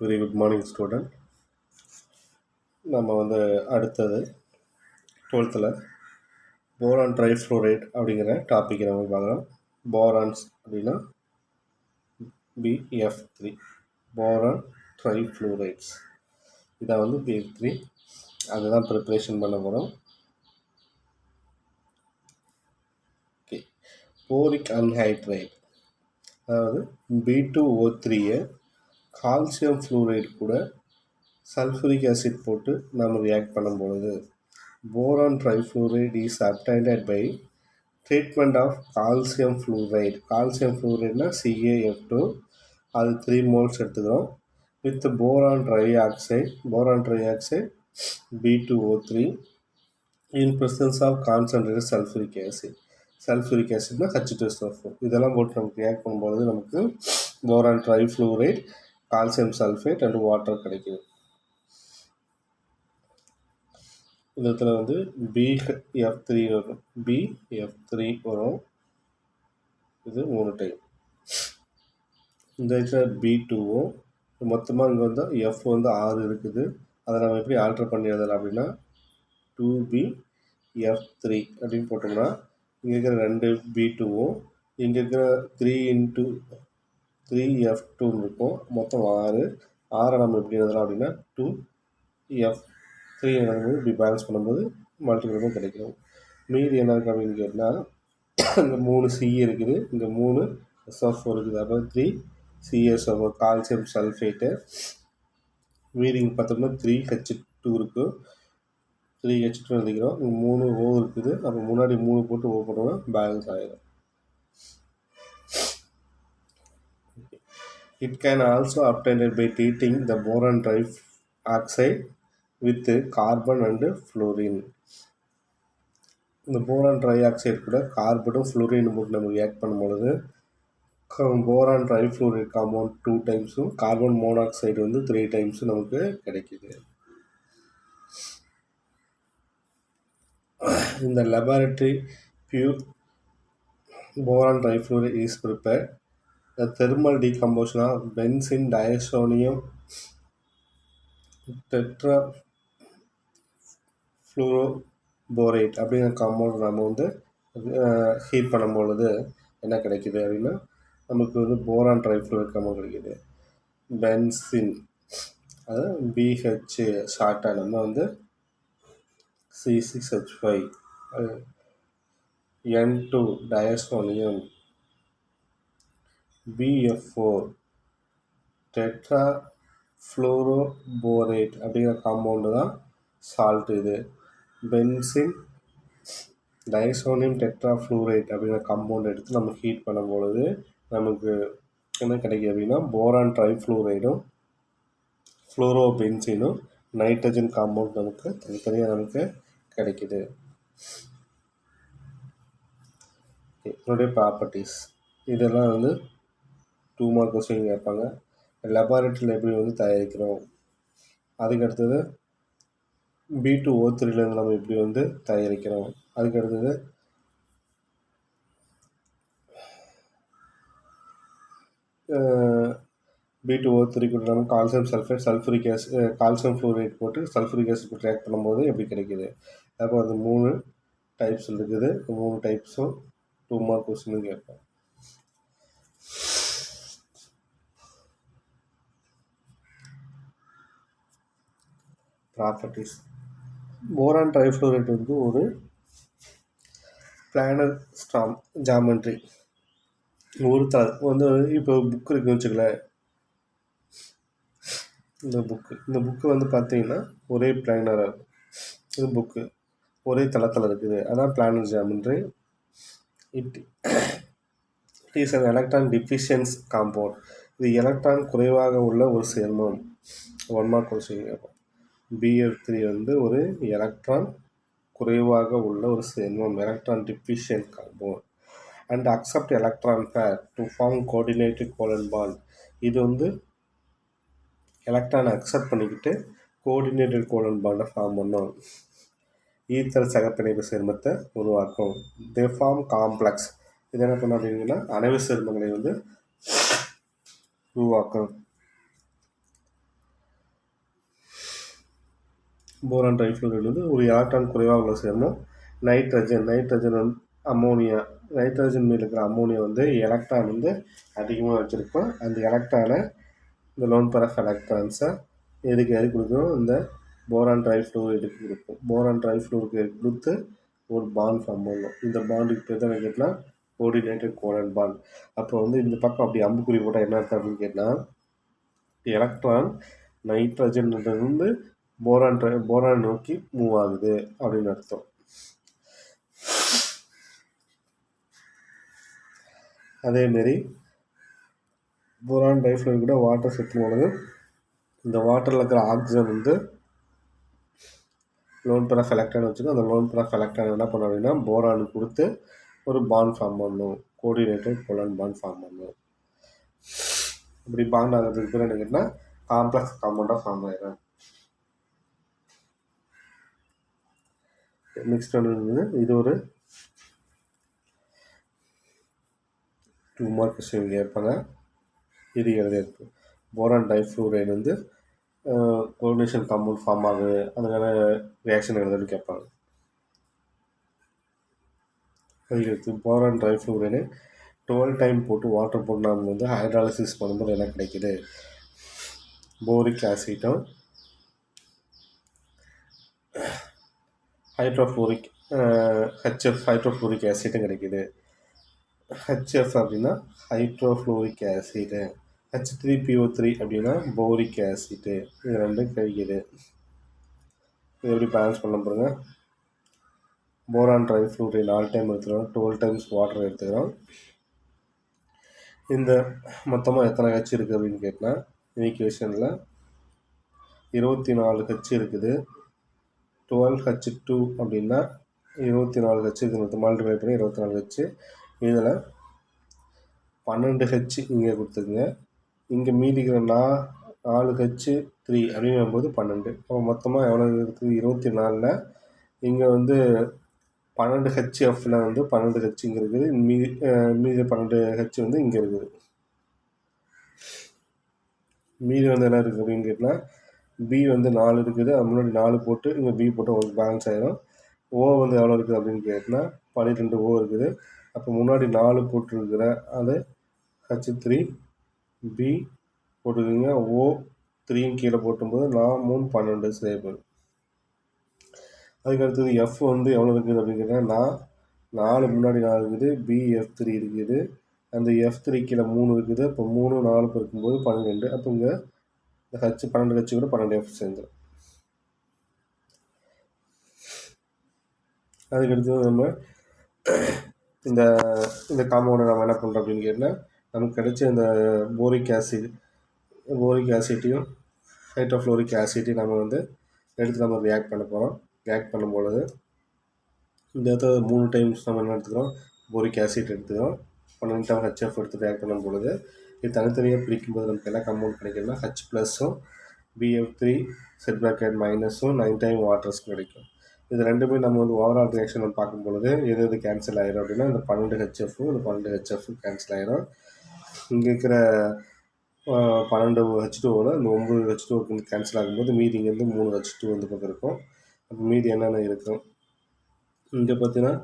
Very good morning student. நம்ம அடுத்தது 12th boron ட்ரைஃப்ளோரைட் அப்படிங்கிற டாப்பிக்கை நம்ம பார்க்கலாம். போரான்ஸ் அப்படின்னா BF3 போரான் ட்ரைஃப்ளோரைட்ஸ். இதை BF3 அதுதான் ப்ரிப்ரேஷன் பண்ண போகிறோம். ஓகே, போரிக் அன்ஹைட்ரைட் அதாவது B2O3 கால்சியம் ஃப்ளூரைடு கூட சல்ஃபூரிக் ஆசிட் போட்டு நம்ம ரியாக்ட் பண்ணும்பொழுது boron trifluoride is obtained by treatment of calcium fluoride. Calcium ஃப்ளூரைட்னா CaF2, அது 3 moles எடுத்துக்கிறோம். With boron trioxide B2O3 in presence of concentrated sulphuric acid. Sulphuric ஆசிட்னா H2SO4. இதெல்லாம் போட்டு நமக்கு ரியாக்ட் பண்ணும்போது நமக்கு boron trifluoride, calcium sulphate and water கிடைக்குது. இந்த இடத்துல BF3 வரும், BF3 வரும். இது 3 டைம். இந்த இடத்துல B2O மொத்தமாக இங்கே F 6 இருக்குது. அதை நம்ம எப்படி ஆல்டர் பண்ணி எழுதலாம் அப்படின்னா 2BF3 அப்படின்னு போட்டோம்னா இங்கே இருக்கிற 2 B2O, இங்கே இருக்கிற 3 × 3F2 இருக்கும். மொத்தம் 6 நம்ம எப்படி எழுதலாம் அப்படின்னா 2F3 இப்படி பேலன்ஸ் பண்ணும்போது மல்டிபிள் கிடைக்கும். மீதி என்ன இருக்குது அப்படின்னு கேட்டால் இங்கே 3 C இருக்குது, இங்கே 3 SO4 இருக்குது. அப்போ 3CaSO4 கால்சியம் சல்ஃபேட்டு. மீதி இங்கே பார்த்தோம்னா 3H2 இருக்குது, 3H2 எழுதிக்கிறோம். இங்கே 3 O இருக்குது. அப்போ முன்னாடி 3 போட்டு O போட்டோம்னா பேலன்ஸ் ஆகிடும். It can also obtained by treating the boron trioxide with carbon and fluorine. இந்த போரான் ட்ரைஆக்சைடு கூட கார்பனும் ஃப்ளூரின் போட்டு நம்ம ரியாக்ட் பண்ணும்பொழுது போரான் ட்ரைஃப்ளூரைட் காம்பவுண்ட் 2 டைம்ஸும் கார்பன் மோனாக்சைடு 3 டைம்ஸும் நமக்கு கிடைக்குது. இந்த laboratory pure boron trifluoride is prepared. The thermal decomposition of benzene diazonium tetrafluoroborate அப்படிங்கிற காம்பவுண்ட் நம்ம ஹீட் பண்ணும்பொழுது என்ன கிடைக்குது அப்படின்னா நமக்கு போரான் ட்ரைஃப்ளூரைட் காம்பவுண்ட் கிடைக்குது. பென்சின் அது BH ஷார்ட்டாக நம்ம C6H5 N2 diazonium BF4 டெட்ராஃப்ளோரோபோரேட் அப்படிங்கிற காம்பவுண்டு தான் சால்ட். இது பென்சின் டைசோனியம் டெட்ராஃப்ளூரைட் அப்படிங்கிற காம்பவுண்ட் எடுத்து நம்ம ஹீட் பண்ணும்பொழுது நமக்கு என்ன கிடைக்குது அப்படின்னா போரான் ட்ரைஃப்ளூரைடும் ஃப்ளோரோபென்சினும் நைட்ரஜன் காம்பவுண்ட் நமக்கு தனித்தனியாக நமக்கு கிடைக்குது. இதனுடைய ப்ராப்பர்ட்டிஸ் இதெல்லாம் 2 மார்க் கொஸ்டின் கேட்பாங்க. லெபார்ட்டரியில் எப்படி தயாரிக்கிறோம், அதுக்கடுத்தது B2O3 நம்ம எப்படி தயாரிக்கிறோம், அதுக்கடுத்தது B2O3 கூட நம்ம calcium sulphate sulphuric acid calcium fluoride போட்டு சல்ஃபூரிக் ஆசிட் போட்டு ரியாக்ட் பண்ணும்போது எப்படி கிடைக்குது. அப்போ 3 டைப்ஸ் இருக்குது. 3 டைப்ஸும் 2 மார்க் கொஸ்டின் கேட்போம். ப்ராப்பர்ட்டிஸ் போரான் ட்ரைஃப்ளூரைட் ஒரு பிளானர் ஸ்டாம் ஜாமெண்ட்ரி. ஒரு இப்போ புக் இருக்குன்னு வச்சுக்கலேன். இந்த புக்கு பார்த்தீங்கன்னா ஒரே பிளானராக இருக்கும். இது புக்கு ஒரே தளத்தில் இருக்குது, அதான் planar geometry. It is an electron deficient compound. இது எலக்ட்ரான் குறைவாக உள்ள ஒரு சேர்மம். 1 மார்க் கொஸ்டின் கேட்போம். BF3 ஒரு எலக்ட்ரான் குறைவாக உள்ள ஒரு சேர்மம், electron deficient compound. And accept electron pair to form coordinated covalent bond. இது எலக்ட்ரான் அக்செப்ட் பண்ணிக்கிட்டு கோஆர்டினேட்டட் கோலன் பாண்டை ஃபார்ம் பண்ணும். ஈத்தல் சகப்பிணைப்பு சேர்மத்தை உருவாக்கும். They form complex. இது என்ன பண்ண அப்படின்னா அணைவு சேர்மங்களை உருவாக்கும். போரான் ட்ரைஃப்ளூரைடு வந்து ஒரு எலக்ட்ரான் குறைவாக உள்ள சேர்மம். நைட்ரஜன் வந்து அம்மோனியா. நைட்ரஜன் மீது இருக்கிற அம்மோனியா வந்து எலக்ட்ரான் வந்து அதிகமாக வச்சுருக்கோம். அந்த எலக்ட்ரானை இந்த லோன் பேர் ஆஃப் எலக்ட்ரான்ஸை எதுக்கு கொடுக்கும், இந்த போரான் ட்ரைஃப்ளூரைடுக்கு கொடுக்கும். போரான் ட்ரைஃப்ளூரைடு கொடுத்து ஒரு பாண்ட் ஃபார்ம் பண்ணும். இந்த பாண்டுக்கு பேர் தான் கேட்டால் கோஆர்டினேட்டட் கோலன் பாண்ட். அப்போ வந்து இந்த பக்கம் அப்படி அம்புக்குறி போட்டால் என்ன அர்த்தம் அப்படின்னு கேட்டால், எலக்ட்ரான் நைட்ரஜன்லேருந்து போரான் நோக்கி மூவ் ஆகுது அப்படின்னு அர்த்தம். அதேமாரி போரான் டைஃப்ளூரைடு கூட வாட்டர் சேர்த்தும் பொழுது இந்த வாட்டரில் இருக்கிற ஆக்சிஜன் வந்து லோன் பேர் ஆஃப் எலக்ட்ரான் வச்சுக்கோ. அந்த லோன் பேர் ஆஃப் எலக்ட்ரான் என்ன பண்ணணும் அப்படின்னா போரானுக்கு கொடுத்து ஒரு பாண்ட் ஃபார்ம் பண்ணணும். கோஆர்டினேட்டட் கோலன் பாண்ட் ஃபார்ம் பண்ணணும். இப்படி பாண்ட் ஆகிறதுக்கு பேர் என்ன கேட்டால் காம்ப்ளெக்ஸ் காம்பவுண்டாக ஃபார்ம் ஆகிடும். நெக்ஸ்ட் வந்து இது ஒரு 2 மார்க் கொஸ்டின் கேட்பாங்க. இது எழுதியிருக்கு. போரான் டைஃப்ளூரைடு வந்து கோஆர்டினேஷன் காம்பவுண்ட் ஃபார்ம் ஆகுது, அதுக்கான ரியாக்ஷன் எழுதுன்னு கேட்பாங்க. அதுக்கு போரான் ட்ரைஃப்ளூரைடு 12 டைம் போட்டு வாட்டர் போட்டு நம்ம வந்து ஹைட்ராலிசிஸ் பண்ணும்போது என்ன கிடைக்குது, போரிக் ஆசிட்டும் ஹைட்ரோஃப்ளூரிக் ஹைட்ரோஃப்ளூரிக் ஆசிட்டும் கிடைக்குது. HF அப்படின்னா ஹைட்ரோஃப்ளூரிக் ஆசிடு, H3PO3 அப்படின்னா போரிக் ஆசிட்டு. இது ரெண்டும் கிடைக்குது. இது எப்படி பேலன்ஸ் பண்ண பாருங்க. போரான் ட்ரைஃப்ளூரைடு 4 டைம் எடுத்துக்கிறோம், 12 டைம்ஸ் வாட்டர் எடுத்துக்கிறோம். இந்த மொத்தமாக எத்தனை ஹெச் இருக்குது அப்படின்னு கேட்டால் ஈக்குவேஷனில் 24 ஹெச் இருக்குது. 12H2 அப்படின்னா 24 ஹெச் இது மல்டிப்ளை பண்ணி 24 ஹெச். இதில் 12 ஹெச் இங்கே கொடுத்துருங்க. இங்கே மீதிக்கிற 4H3 அப்படிங்கும்போது 12. அப்போ மொத்தமாக எவ்வளோ இருக்குது, 24. இங்கே வந்து 12HFல வந்து 12H இங்கே இருக்குது. மீதி 12H வந்து இங்கே இருக்குது. மீதி வந்து என்ன இருக்குது அப்படின்னு கேட்டால் பி வந்து 4 இருக்குது. அது முன்னாடி 4 போட்டு இங்கே பி போட்டு உங்களுக்கு பேலன்ஸ் ஆகிடும். ஓ வந்து எவ்வளோ இருக்குது அப்படின்னு கேட்டால் 12 ஓ இருக்குது. அப்போ முன்னாடி 4 போட்டுருக்கிற அது H3 பி போட்டுருக்கீங்க. ஓ 3 கீழே போட்டும்போது 3 12 சேவ். அதுக்கு அடுத்தது எஃப் வந்து எவ்வளோ இருக்குது அப்படின்னு கேட்டால் 4 முன்னாடி 4 இருக்குது. பி F3 இருக்குது. அந்த F3 கீழே 3 இருக்குது. அப்போ 3 4 இருக்கும்போது 12. அப்போ இங்கே ஹச் 12 ஹெச் கூட 12 எஃப் சேர்ந்துடும். அதுக்கடுத்தது நம்ம இந்த இந்த காம்பவுண்டை நம்ம என்ன பண்ணுறோம் அப்படின்னு கேட்டால் நமக்கு கிடைச்ச இந்த போரிக் ஆசிட்டையும் ஹைட்ரோஃப்ளோரிக் ஆசிட்டையும் நம்ம வந்து எடுத்து நம்ம ரியாக்ட் பண்ண போகிறோம். ரியாக்ட் பண்ணும்பொழுது இந்த இடத்துல 3 டைம்ஸ் நம்ம என்ன எடுத்துக்கிறோம், போரிக் ஆசிட் எடுத்துக்கிறோம். 12 டைம் HF எடுத்து ரியாக்ட் பண்ணும்பொழுது இது தனித்தனியாக பிரிக்கும்போது நமக்கு என்ன காம்பவுண்ட் கிடைக்கும்னா H ப்ளஸும் BF3 செட் பிராக்கெட் மைனஸும் 9 டைம் வாட்டர்ஸ் கிடைக்கும். இது ரெண்டுமே நம்ம வந்து ஓவரால் ரியாக்ஷன் பார்க்கும்பொழுது எது கேன்சல் ஆகிடும் அப்படின்னா இந்த 12HF இந்த 12HF கேன்சல் ஆகிடும். இங்கே இருக்கிற 12H2ஓட இந்த 9H2 கேன்சல் ஆகும்போது மீதி இங்கேருந்து 3H2 வந்து பக்கம் இருக்கும். அப்போ மீதி என்னென்ன இருக்கும், இங்கே பார்த்தீங்கன்னா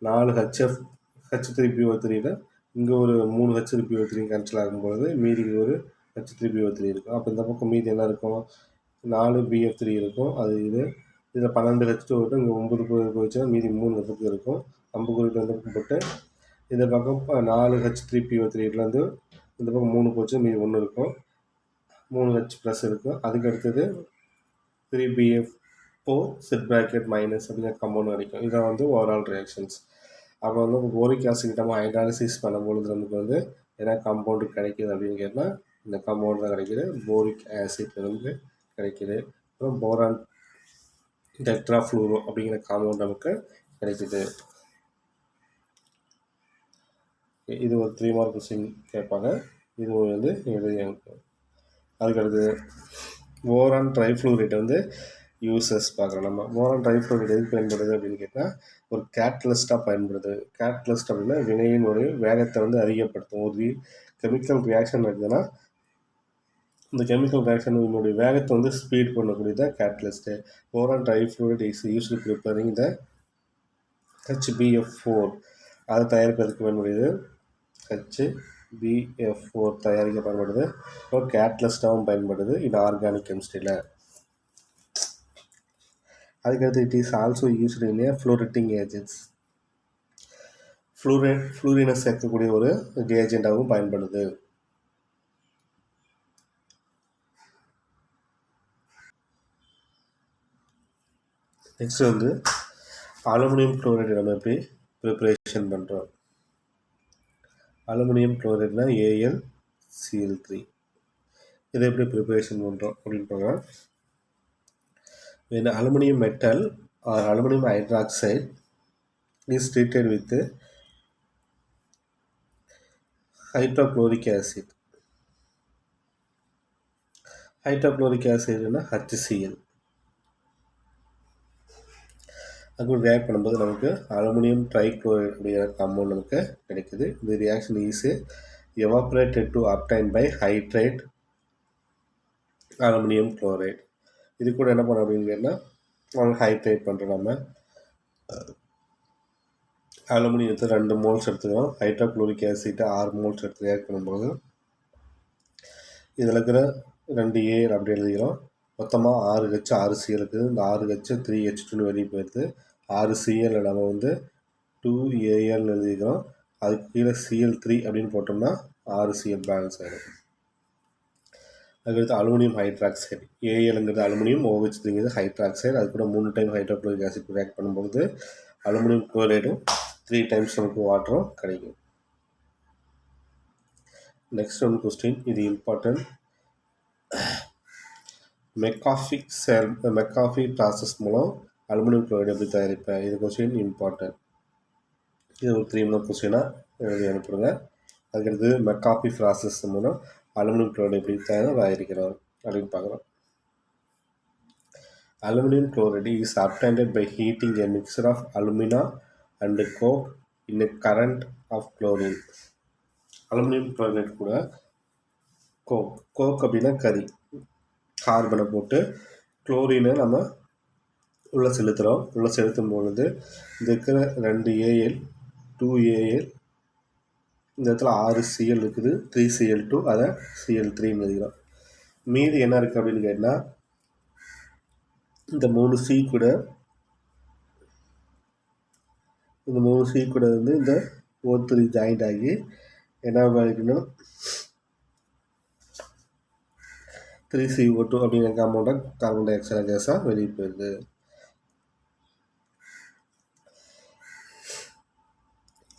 4HF H3PO3யில் இங்கே ஒரு 3H3PO3 கேன்சல் ஆகும்பொழுது மீதி இங்கே ஒரு H3PO3 இருக்கும். அப்போ இந்த பக்கம் மீதி என்ன இருக்கும், 4BF3 இருக்கும். அது இதில் 12H2 விட்டு இங்கே 9 போயிடுச்சுன்னா மீதி 3 இந்த பக்கம் இருக்கும். அம்புக்குறிட்டு வந்து போட்டு இந்த பக்கம் 4H3PO3லேருந்து இந்த பக்கம் 3 போச்சு, மீதி 1 இருக்கும். 3H ப்ளஸ் இருக்கும். அதுக்கு அடுத்தது 3BF4 செட் பிராக்கெட் மைனஸ் அப்படிங்கிற காம்பவுண்ட் கிடைக்கும். இதான் வந்து ஓவரால் ரியாக்ஷன்ஸ். அப்போ வந்து போரிக் ஆசிட் நம்ம ஹைட்ராலிசிஸ் பண்ணும்பொழுது நமக்கு வந்து என்ன காம்பவுண்டு கிடைக்கிது அப்படின்னு கேட்டால் இந்த காம்பவுண்ட் தான் கிடைக்கிது. போரிக் ஆசிட் வந்து கிடைக்கிது. அப்புறம் போரான் டெட்ராஃப்ளூரோ அப்படிங்கிற காம்பவுண்ட் நமக்கு கிடைக்குது. இது ஒரு 3 மார்க் கொஸ்டின் கேட்பாங்க. இது வந்து எழுதி அதுக்கடுத்து போரான் ட்ரைஃப்ளூரைடு வந்து யூசஸ் பார்க்குறோம். நம்ம போரான் ட்ரைஃப்ளூரைடு எதுக்கு பயன்படுது அப்படின்னு கேட்டால் ஒரு கேட்டலிஸ்ட்டாக பயன்படுது. கேட்டலிஸ்ட் அப்படின்னா வினையின் ஒரு வேகத்தை வந்து அதிகப்படுத்தும். ஒரு கெமிக்கல் ரியாக்ஷன் இருக்குதுன்னா இந்த கெமிக்கல் ரியாக்ஷன் இதனுடைய வேகத்தை வந்து ஸ்பீட் பண்ணக்கூடியதான் catalyst. Boron trifluoride is used preparing the HBF4 அதை தயாரிப்பதற்கு பயன்படுது. HBF4 தயாரிக்க பயன்படுது. இப்போ கேட்டலிஸ்டாகவும் பயன்படுது இது ஆர்கானிக் கெமிஸ்ட்ரியில். அதுக்கடுத்து it is also used in a fluorinating agents. ஃப்ளூரினை சேர்க்கக்கூடிய ஒரு ரியேஜெண்டாகவும் பயன்படுது. நெக்ஸ்ட் வந்து அலுமினியம் குளோரைடு நம்ம எப்படி ப்ரிப்பரேஷன் பண்ணுறோம். அலுமினியம் குளோரைடுனா AlCl3. இதை எப்படி ப்ரிப்பரேஷன் பண்ணுறோம் அப்படின்னு பார்க்கலாம். when aluminum metal or aluminum hydroxide is treated with hydrochloric acid. Hydrochloric ஆசிட்னா HCl. அது ரியாக்ட் பண்ணும்போது நமக்கு அலுமினியம் ட்ரைக்ளோரைடு அப்படிங்கிற காம்பவுண்ட் நமக்கு கிடைக்குது. இந்த reaction is evaporated to obtain by hydrate aluminium chloride. இது கூட என்ன பண்ணோம் அப்படின்னு கேட்டால் அவங்க ஹைட்ரேட் பண்ணுறோம். நம்ம அலுமினியத்தை 2 மோல்ஸ் எடுத்துக்கிறோம். ஹைட்ரோக்ளோரிக் ஆசிட்டை 6 மோல்ஸ் எடுத்து ரியாக்ட் பண்ணும்போது இதில் இருக்கிற 2 அப்படி எழுதிக்கிறோம். மொத்தமாக 6H 6Cl இருக்குது. இந்த 6H 3H2 வெளியே போயிடுது. 6Cl நம்ம வந்து 2Al எழுதிக்கிறோம். அதுக்கு கீழே Cl3 அப்படின்னு போட்டோம்னா 6Cl பேலன்ஸ் ஆகிடும். அதுக்கடுத்து அலுமினியம் ஹைட்ராக்சைடு. Alங்கிறது அலுமினியம், OH3ங்கிறது ஹைட்ராக்சைடு. அது கூட 3 டைம் ஹைட்ரோக்ளோரிக் ஆசிட் ரியாக்ட் பண்ணும்போது அலுமினியம் குளோரைடும் 3 டைம்ஸ் நமக்கு வாட்டரும் கிடைக்கும். நெக்ஸ்ட் ஒன் கொஸ்டின், இது இம்பார்ட்டன்ட். மெக்காஃபி ப்ராசஸ் மூலம் அலுமினியம் குளோரைடு எப்படி தயாரிப்பேன்? இது கொஸ்டின் இம்பார்ட்டன்ட். இது ஒரு 3 மார்க் கொஸ்டினாக எழுதி அனுப்புடுங்க. அதுக்கடுத்து மெக்காஃபி ப்ராசஸ் மூலம் அலுமினியம் குளோரைடு எப்படி தயாரிக்கிறோம் அப்படின்னு பார்க்குறோம். Aluminum chloride is obtained by heating a mixture of alumina and coke in a current of chlorine. Aluminium chloride கூட கோக் அப்படின்னா கரி, கார்பனை போட்டு குளோரினை நம்ம உள்ளே செலுத்துகிறோம். உள்ளே செலுத்தும் பொழுது இந்த இருக்கிற 2Al 2Al இந்த இடத்துல 6Cl இருக்குது, 3Cl2 அதை Cl3 எழுதிக்கிறோம். மீதி என்ன இருக்குது அப்படின்னு கேட்டால் இந்த 3C கூட வந்து இந்த O3 ஜாயிண்ட் ஆகி என்ன இருக்குன்னா 3CO2 அப்படிங்கிற காம்பவுண்டாக கார்பன் டை ஆக்சைடு கேஸாக வெளியே போயிடுது.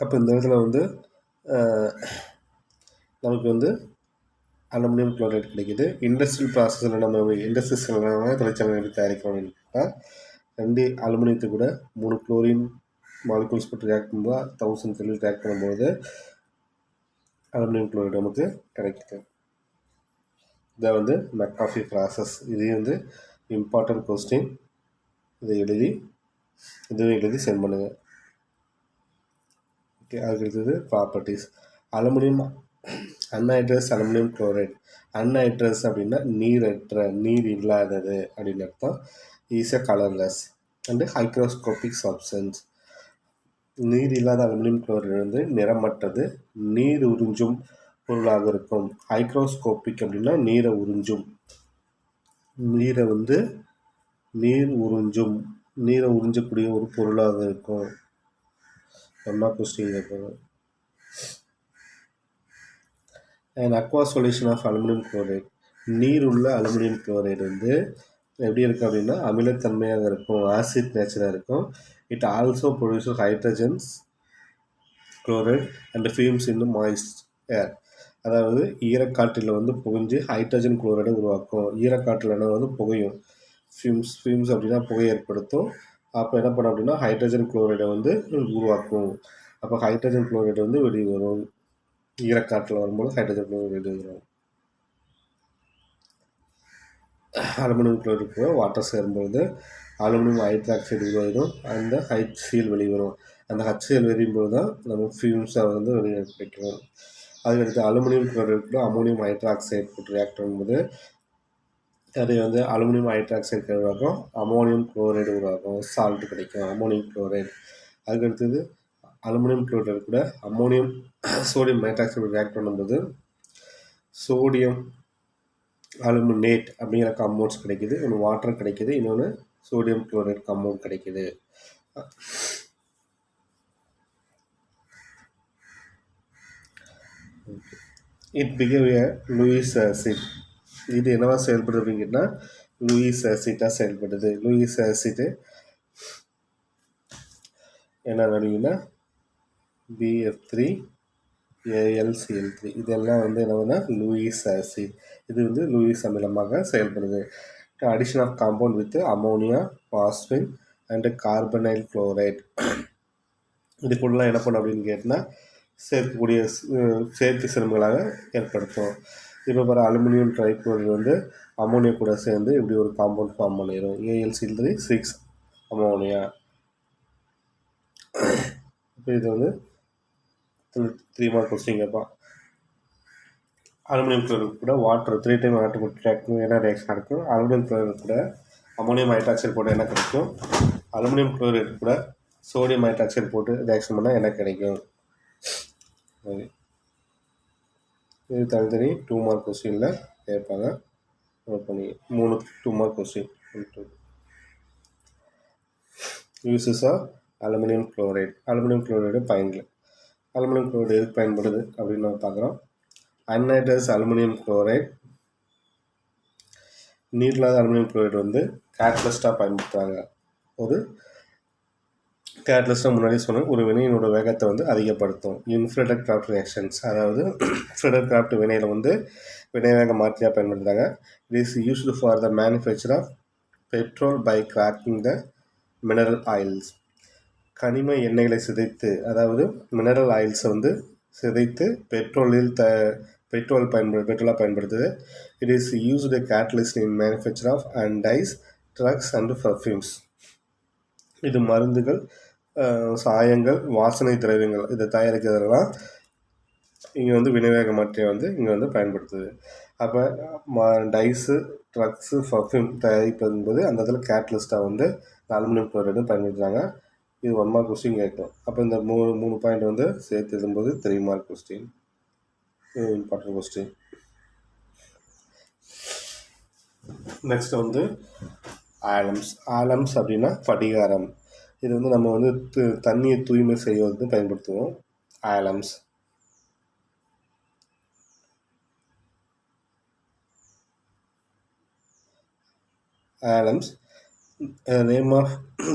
அப்போ இந்த இடத்துல வந்து நமக்கு வந்து அலுமினியம் குளோரைடு கிடைக்குது. இண்டஸ்ட்ரியல் ப்ராசஸில் நம்ம இண்டஸ்ட்ரீஸ் தொழிற்சாலை எப்படி தயாரிக்கிறோம் அப்படின்னா 2 அலுமினியத்தை கூட 3 குளோரின் மாலிகூல்ஸ் போட்டு ரியாக்ட் பண்ணும்போது 1000 கெல்வின் ரியாக்ட் பண்ணும்போது அலுமினியம் குளோரைடு நமக்கு கிடைக்குது. இதை வந்து மெக்காஃபி ப்ராசஸ். இது வந்து இம்பார்ட்டன்ட் கொஸ்டின். இதுவும் எழுதி சென்ட் பண்ணுங்கள். ஓகே, அதுக்கு அடுத்தது properties. Aluminium anhydrous aluminium chloride. Anhydrous அப்படின்னா நீர் இல்லாதது அப்படின்னு அர்த்தம். Is a colourless and hygroscopic substance. நீர் இல்லாத அலுமினியம் குளோரைடு வந்து நிறமற்றது, நீர் உறிஞ்சும் பொருளாக இருக்கும். ஹைக்ரோஸ்கோபிக் அப்படின்னா நீரை உறிஞ்சக்கூடிய ஒரு பொருளாக இருக்கும். நம்ம கொஸ்டின் கேட்கணும். And aqua solution of aluminium chloride. நீர் உள்ள அலுமினியம் குளோரைடு வந்து எப்படி இருக்கும் அப்படின்னா அமிலத்தன்மையாக இருக்கும், ஆசிட் நேச்சராக இருக்கும். It also produces hydrogens chloride and fumes in moist air. அதாவது ஈரக்காற்றில் வந்து புகைஞ்சு ஹைட்ரஜன் குளோரைடை உருவாக்கும். ஈரக்காற்றில் என்ன வந்து புகையும், ஃபியூம்ஸ் அப்படின்னா புகை ஏற்படுத்தும். அப்போ என்ன பண்ணோம் அப்படின்னா ஹைட்ரஜன் குளோரைடை வந்து உருவாக்கும். அப்போ ஹைட்ரஜன் குளோரைடு வந்து வெளியே வரும். ஈரக்காற்றில் வரும்போது ஹைட்ரஜன் குளோரைடு வெளியே வரும். அலுமினியம் குளோரைடு கூட வாட்டர் சேரும்பொழுது அலுமினியம் ஹைட்ராக்சைடு உருவாயிடும். அந்த HCl வெளிவரும். அந்த HCl வெளியும்போது தான் நம்ம ஃபியூம்ஸை வந்து வெளியே கிடைக்கும். அதுக்கடுத்து அலுமினியம் குளோரைடு கூட அமோனியம் ஹைட்ராக்சைடு போட்டு ரியாக்ட் பண்ணும்போது அது வந்து அலுமினியம் ஹைட்ராக்சைடு உருவாக்கும், அமோனியம் குளோரைடு உருவாக்கும், சால்ட் கிடைக்கும் அமோனியம் குளோரைடு. அதுக்கடுத்தது அலுமினியம் குளோரைடு கூட அமோனியம் சோடியம் ஹைட்ராக்சைடு ரியாக்ட் பண்ணும்போது சோடியம் அலுமினேட் அப்படிங்கிற காம்பவுண்ட்ஸ் கிடைக்குது, ஒன்று வாட்டர் கிடைக்குது, இன்னொன்று சோடியம் குளோரைடு காம்பவுண்ட் கிடைக்குது. It behave a Lewis acid. இது என்னவா செயல்படுது அப்படின்னு கேட்டால் லூயிஸ் ஆசிட்டாக செயல்படுது. லூயிஸ் ஆசிட்டு என்ன நடக்குதுன்னா BF3 ALCl3 இதெல்லாம் வந்து என்னன்னா லூயிஸ் ஆசிட். இது வந்து லூயிஸ் அமிலமாக செயல்படுது. Addition of compound with ammonia, phosphine and carbonyl chloride. இதுக்குள்ளலாம் என்ன பண்ணும் அப்படின்னு கேட்டால் சேர்க்கக்கூடிய செயற்கை சிறுமுகளாக ஏற்படுத்தும். இப்போ பாரு அலுமினியம் ட்ரைக்ளோரைடு வந்து அமோனியா கூட சேர்ந்து இப்படி ஒரு காம்பவுண்ட் ஃபார்ம் பண்ணிடும், ALCl3 6 அமோனியா. இப்போ இது வந்து 3 மார்க் கொஸ்டின் கேட்பான். அலுமினியம் குளோரைடு கூட வாட்டர் 3 டைம் வாட்டர் போட்டு என்ன ரியாக்ஷன் நடக்கும்? அலுமினியம் குளோரைடு கூட அமோனியம் ஹைட்ராக்சைடு போட்டு என்ன கிடைக்கும்? அலுமினியம் குளோரைடு கூட சோடியம் ஹைட்ராக்சைடு போட்டு ரியாக்ஷன் பண்ணால் என்ன கிடைக்கும்? இது தனித்தனி 2 மார்க் கொஸ்டினில் கேட்பாங்க. நோட் பண்ணி 3 2 mark question. Uses of aluminium chloride. Aluminium chloride பயன்கள். அலுமினியம் குளோரைடு எதுக்கு பயன்படுது அப்படின்னு நம்ம பார்க்குறோம். அன்ஹைட்ரஸ் அலுமினியம் குளோரைடு, நீரில்லாத அலுமினியம் குளோரைடு வந்து கேட்டலிஸ்டாக பயன்படுத்துகிறாங்க. ஒரு கேட்டலிஸ்டாக முன்னாடி சொன்ன ஒரு வினையினோட வேகத்தை வந்து அதிகப்படுத்தும். இன் ஃப்ரெடர் கிராஃப்ட் ரியாக்ஷன்ஸ், அதாவது ஃப்ரெடர் கிராஃப்ட் வினையில் வந்து வினைவேக மாற்றியாக பயன்படுத்துகிறாங்க. It is used for the manufacture of petrol by cracking the mineral oils. கனிம எண்ணெய்களை சிதைத்து, அதாவது மினரல் ஆயில்ஸை வந்து சிதைத்து பெட்ரோலாக பயன்படுத்துது. It is used catalyst in manufacture of dyes, drugs and perfumes. இது மருந்துகள், சாயங்கள், வாசனை திரவியங்கள் இதை தயாரிக்கிறதுலாம் இங்கே வந்து வினைவேக மாற்றியை வந்து இங்கே வந்து பயன்படுத்துது. அப்போ டைஸு, ட்ரக்ஸு, பர்ஃப்யூம் தயாரிப்பது என்பது அந்த இடத்துல கேட்டலிஸ்ட்டாக வந்து அலுமினியம் குளோரைடு பயன்படுத்துகிறாங்க. இது 1 மார்க் கொஸ்டின் கேட்கும். அப்போ இந்த 3 பாயிண்ட் வந்து சேர்த்து எழுதும்போது 3 mark question. Important question. Next வந்து ஆலம்ஸ். ஆலம்ஸ் அப்படின்னா படிகாரம். இது வந்து நம்ம வந்து தண்ணியை தூய்மை செய்வதற்கு பயன்படுத்துவோம். ஆலம்ஸ். ஆலம்ஸ்.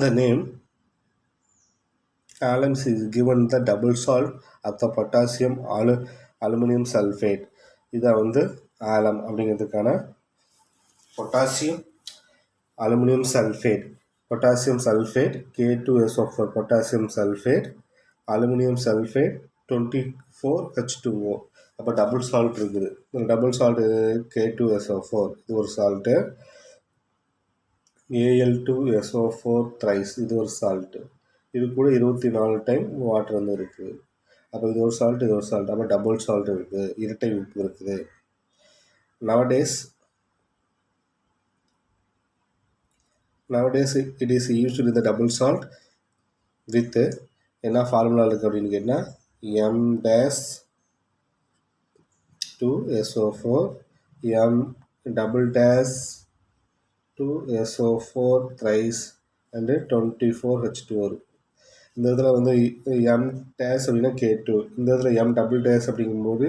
The name alums is given the double salt of the potassium aluminum sulfate. இதை வந்து ஆலம் அப்படிங்கிறதுக்கான potassium aluminium sulphate, potassium sulphate K2SO4, potassium sulphate, aluminium sulphate 24H2O. அப்போ டபுள் சால்ட் இருக்குது. இந்த டபுள் சால்ட் K2SO4 இது ஒரு சால்ட்டு, Al2SO4 த்ரைஸ் இது ஒரு சால்ட்டு. இது கூட 24 டைம் வாட்டர் வந்து இருக்குது. அப்போ இது ஒரு சால்ட், இது ஒரு சால்ட். அப்போ டபுள் சால்ட் இருக்குது, இரட்டை உப்பு இருக்குது. Nowadays it is used with the double salt with என்ன ஃபார்முலா இருக்குது அப்படின்னு கேட்டால் M-2SO4 M-2SO4 thrice and 24H2O. இந்த இதில் வந்து M டேஸ் அப்படின்னா K2, இந்த இதில் M டபுள் டேஸ் அப்படிங்கும்போது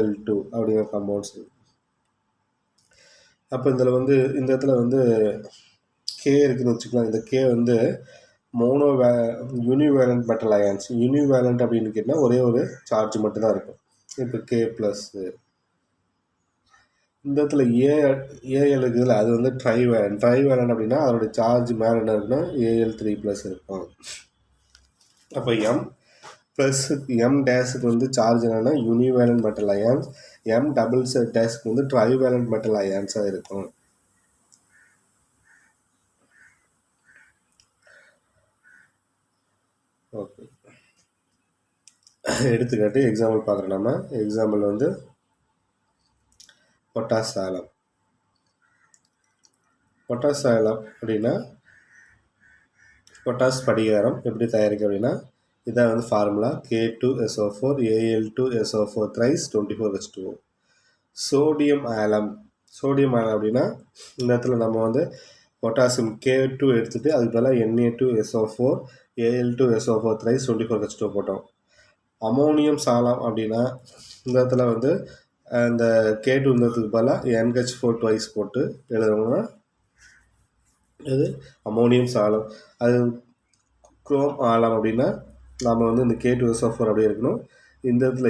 Al2 அப்படிங்கிற காம்பவுண்ட்ஸ். அப்போ இதில் வந்து இந்த இடத்துல வந்து கே இருக்குதுன்னு வச்சுக்கலாம். இந்த கே வந்து யூனிவேலண்ட் மெட்டல் அயான்ஸ். யூனிவேலண்ட் அப்படின்னு கேட்டால் ஒரே ஒரு சார்ஜ் மட்டும்தான் இருக்கும். இப்போ கே ப்ளஸ். இந்த இடத்துல ஏஎல் இருக்குதுல்ல, அது வந்து ட்ரைவேலண்ட் அப்படின்னா அதோடைய சார்ஜ் மேலே என்ன இருக்குன்னா Al3+ இருக்கும். அப்போ எம் ப்ளஸ் எம் டேஸுக்கு வந்து சார்ஜ் என்னென்னா யூனிவேலண்ட் மெட்டல் அயான்ஸ், எம் டபுள் டேஸுக்கு வந்து ட்ரைவேலண்ட் மெட்டல் அயான்ஸாக இருக்கும். ஓகே, எடுத்துக்காட்டு எக்ஸாம்பிள் பார்க்குறோம். நம்ம எக்ஸாம்பிள் வந்து பொட்டாஸ் ஆலம். பொட்டாஸ் ஆலம் அப்படின்னா பொட்டாஸ் படிகாரம் எப்படி தயாரிக்கும் அப்படின்னா இதான் வந்து formula K2SO4 Al2SO4 thrice 24H2O. Sodium alum. Sodium alum அப்படின்னா இந்த இடத்துல நம்ம வந்து பொட்டாசியம் K2 எடுத்துகிட்டு அதுக்கு பதிலாக Na2SO4 Al2SO4 thrice 24H2O போட்டோம். அமோனியம் சாலம் அப்படின்னா இந்த இடத்துல வந்து இந்த K2 இருந்ததுக்கு பதிலாக NH4 twice போட்டு எழுதுனோம்னா இது அமோனியம் சாலம். அது குரோம் ஆலம் அப்படின்னா நாம் வந்து இந்த K2SO4 அப்படியே இருக்கணும். இந்த இடத்துல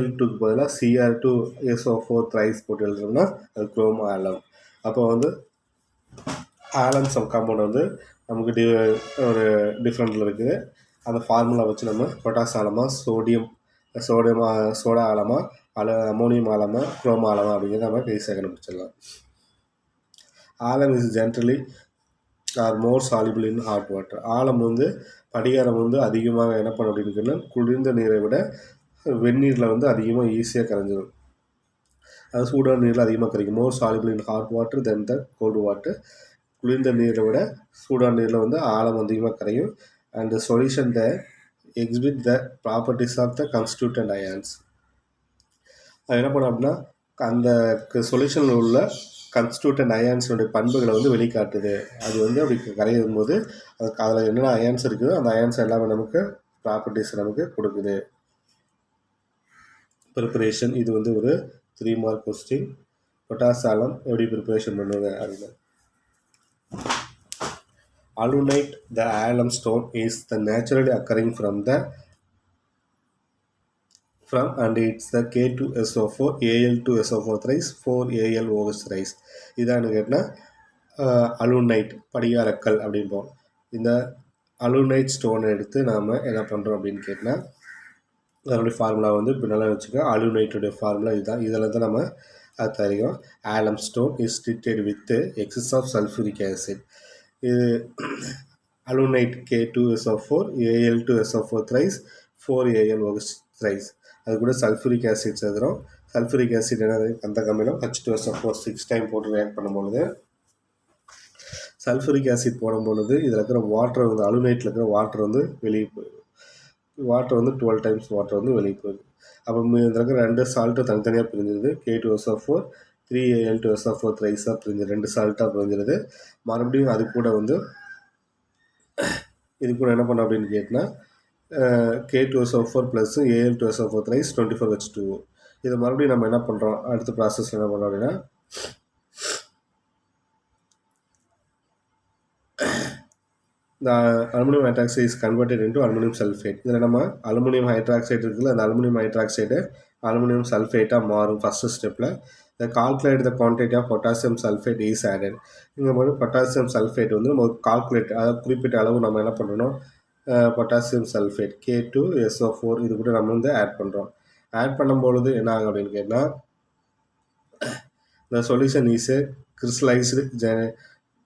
Al2க்கு பதிலாக Cr2SO4 thrice போட்டு எழுதுனோம்னா அது குரோம் ஆலம். அப்போ வந்து ஆலம் சம் காம்பவுண்ட் வந்து நமக்கு ஒரு டிஃப்ரெண்ட்டில் இருக்குது. அந்த ஃபார்முலா வச்சு நம்ம பொட்டாஸ் ஆலமா சோடா ஆலமா அமோனியம் ஆலமா குரோம் ஆலமா அப்படிங்கிறத நம்ம ஈஸியாக கண்டுபிடிச்சிடலாம். Alum is generally are more soluble in hot water. Alum வந்து படிகாரம் வந்து அதிகமாக என்ன பண்ண அப்படின்னா குளிர்ந்த நீரை விட வெந்நீரில் வந்து அதிகமாக ஈஸியாக கரைஞ்சிடும். அது சூடான நீரில் அதிகமாக கரைக்கும். More soluble in hot water than the cold water. குளிர்ந்த நீரை விட சூடான நீரில் வந்து ஆழம் அதிகமாக கரையும். And the solution the exhibit the properties of the constituent ions. அது என்ன பண்ணோம் அப்படின்னா அந்த சொல்யூஷனில் உள்ள கான்ஸ்டியூட்டன்ட் அயான்ஸினுடைய பண்புகளை வந்து வெளிக்காட்டுது. அது வந்து அப்படி கரையும் போது அதுக்கு அதில் என்னென்ன அயான்ஸ் இருக்குதோ அந்த அயான்ஸ் எல்லாமே நமக்கு ப்ராப்பர்ட்டிஸ் நமக்கு கொடுக்குது. ப்ரிப்பரேஷன் இது வந்து ஒரு 3 மார்க் கொஸ்டின். பொட்டாஸ் ஆலம் எப்படி ப்ரிப்பரேஷன் பண்ணுவாங்க அப்படின்னு. Alunite, the alum stone, is the naturally occurring from and it's the K2SO4 Al2SO4 thrice 4AlOH thrice. இதான் கேட்டால் அலுனைட் படிகாரக்கல் அப்படின்போம். இந்த அலுனைட் ஸ்டோனை எடுத்து நாம் என்ன பண்ணுறோம் அப்படின்னு கேட்டால் அதனுடைய ஃபார்முலா வந்து இப்போ நல்லா வச்சுக்கோ. அலுனைட்டுடைய ஃபார்முலா இதுதான். இதில் தான் நம்ம அது தயாரிக்கிறோம். Alum stone is treated with excess of sulphuric acid. இது alunite K2SO4 Al2SO4 thrice 4AlOH thrice. அது கூட சல்ஃபூரிக் ஆசிட் சேர்த்துறோம். சல்ஃபூரிக் ஆசிட் என்ன அந்த கம்மியில் H2SO4 6 டைம் போட்டு ரியாக்ட் பண்ணும்பொழுது சல்ஃபூரிக் ஆசிட் போடும்பொழுது இதில் இருக்கிற வாட்டர் வந்து அலுனைட்டில் இருக்கிற வாட்டர் வந்து வெளியே போயிடும். வாட்டர் வந்து 12 டைம்ஸ் வாட்டர் வந்து வெளியே போயிடுது. அப்போ இதில் இருக்கிற 2 சால்ட்டு தனித்தனியாக பிரிஞ்சிருது. K2SO4 3Al2SO4 thriceாக பிரிஞ்சு 2 சால்ட்டாக பிரிஞ்சிருது. மறுபடியும் அது கூட வந்து இது கூட என்ன பண்ணோம் அப்படின்னு கேட்டால் K2SO4 plus Al2SO4 thrice 24H2O. இதை மறுபடியும் நம்ம என்ன பண்ணுறோம் அடுத்த ப்ராசஸில் என்ன பண்ணுறோம் அப்படின்னா இந்த aluminium hydroxide is converted into aluminium sulphate. இதில் நம்ம அலுமினியம் ஹைட்ராக்சைடு இருக்குல்ல அந்த அலுமினியம் ஹைட்ராக்சைடு அலுமினியம் சல்ஃபேட்டாக மாறும் ஃபஸ்ட்டு ஸ்டெப்பில். The calculate the quantity of potassium sulphate is added. இங்கே வந்து பொட்டாசியம் சல்ஃபேட் வந்து நம்ம கால்குலேட் அதாவது குறிப்பிட்ட அளவு நம்ம என்ன பண்ணணும் பொட்டாசியம் சல்ஃபேட் K2SO4 இது கூட நம்ம வந்து ஆட் பண்ணுறோம். ஆட் பண்ணும்பொழுது என்ன ஆகும் அப்படின்னு கேட்டால் the solution is a crystallised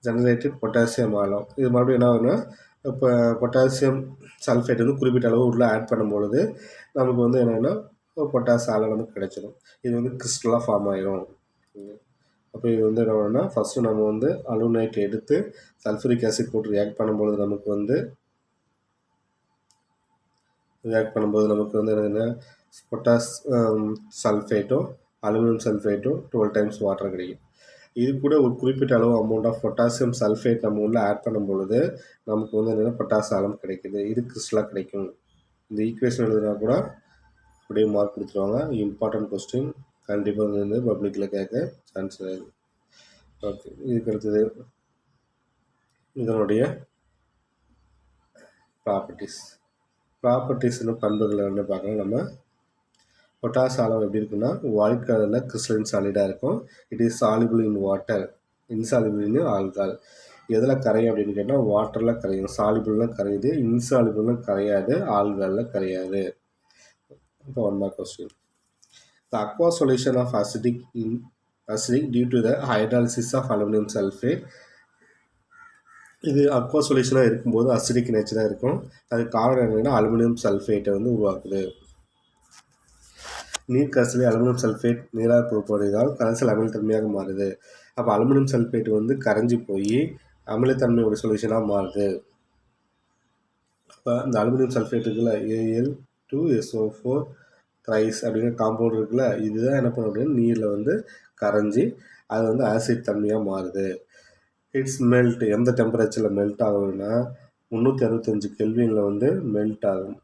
generated potassium alum. இது மறுபடியும் என்ன ஆகுதுன்னா இப்போ பொட்டாசியம் சல்ஃபேட் வந்து குறிப்பிட்ட அளவு உள்ளே ஆட் பண்ணும்பொழுது நமக்கு வந்து என்னென்னா பொட்டாஸ் ஆலம் நமக்கு கிடைச்சிடும். இது வந்து கிறிஸ்டலாக ஃபார்ம் ஆகிடும். அப்போ இது வந்து என்ன பண்ணணும்னா ஃபஸ்ட்டு நம்ம வந்து அலுனைட் எடுத்து சல்ஃபூரிக் ஆசிட் போட்டு ரியாக்ட் பண்ணும்பொழுது நமக்கு வந்து என்னென்னா பொட்டாஸ் சல்ஃபேட்டும் அலுமினியம் சல்ஃபேட்டும் 12 டைம்ஸ் வாட்டர் கிடைக்கும். இது கூட ஒரு குறிப்பிட்ட அளவு அமௌண்ட் ஆஃப் பொட்டாசியம் சல்ஃபேட் நம்ம உள்ள ஆட் பண்ணும்பொழுது நமக்கு வந்து என்னென்னா பொட்டாஸ் ஆலம் கிடைக்குது. இது கிறிஸ்டலாக கிடைக்கும். இந்த ஈக்குவேஷன் எழுதுனா கூட அப்படியே மார்க் கொடுத்துருவாங்க. இம்பார்ட்டன்ட் கொஸ்டின் கண்டிப்பாக வந்து பப்ளிக்கில் கேட்க சான்ஸ் இருக்குது. ஓகே, இதுக்கு அடுத்தது இதனுடைய ப்ராப்பர்ட்டிஸ்னு பண்புகள் என்ன பார்க்கலாம். நம்ம பொட்டாஸ் ஆலம் எப்படி இருக்குன்னா ஒயிட் கலரில் கிறிஸ்டலின் சாலிடாக இருக்கும். It is soluble in water, insoluble in alcohol. எதில் கரையும் அப்படின்னு கேட்டால் வாட்டரில் கரையும். சாலிபிள்லாம் கரையுது, இன்சாலிபிள்லாம் கரையாது, ஆல்காலில் கரையாது. இப்போ 1 mark question. The aqua solution of acidic due to the hydrolysis of aluminium sulphate. இது அக்வா சொல்யூஷனாக இருக்கும்போது அசிடிக் நேச்சராக இருக்கும். அதுக்கு காரணம் என்னென்னா அலுமினியம் சல்ஃபேட்டை வந்து உருவாக்குது. நீர் கரைசலில் அலுமினியம் சல்ஃபேட் நீராக புறப்படுவதால் கரைசல் அமிலத்தன்மையாக மாறுது. அப்போ அலுமினியம் சல்ஃபேட் வந்து கரைஞ்சி போய் அமிலத்தன்மையோட சொல்யூஷனாக மாறுது. இப்போ இந்த அலுமினியம் சல்ஃபேட் இருக்குல்ல, Al2SO4 த்ரைஸ் அப்படிங்கிற காம்பவுண்ட் இருக்குல்ல, இதுதான் என்ன பண்ணும் அப்படின்னா நீரில் வந்து கரைஞ்சி அது வந்து ஆசிட் தன்மையாக மாறுது. இட்ஸ் மெல்ட் எந்த டெம்பரேச்சரில் மெல்ட் ஆகுதுன்னா 365 கெல்வினில் வந்து மெல்ட் ஆகும்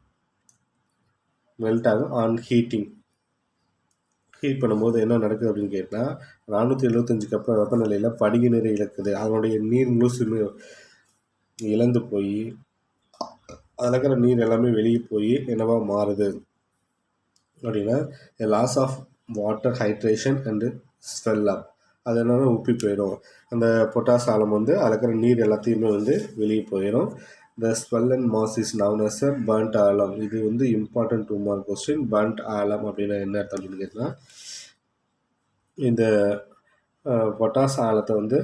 ஆன் ஹீட் பண்ணும்போது என்ன நடக்குது அப்படின்னு கேட்டால் 475 அப்புறம் வெப்பநிலையில் படிக நீரை இழக்குது. அதனுடைய நீர் முழுசுமே இழந்து போய் அதில் இருக்கிற நீர் எல்லாமே வெளியே போய் என்னவா மாறுது அப்படின்னா loss of water hydration and swell up. அது என்னன்னா உப்பி போயிடும். அந்த பொட்டாஸ் ஆலம் வந்து அதில் இருக்கிற நீர் எல்லாத்தையுமே வந்து வெளியே போயிடும். The swell and mass is known as a burnt alum. இது வந்து important 2 mark question. Burnt alum அப்படின்னா என்ன அர்த்தம் அப்படின்னு கேட்டால், இந்த பொட்டாஸ் ஆலத்தை வந்து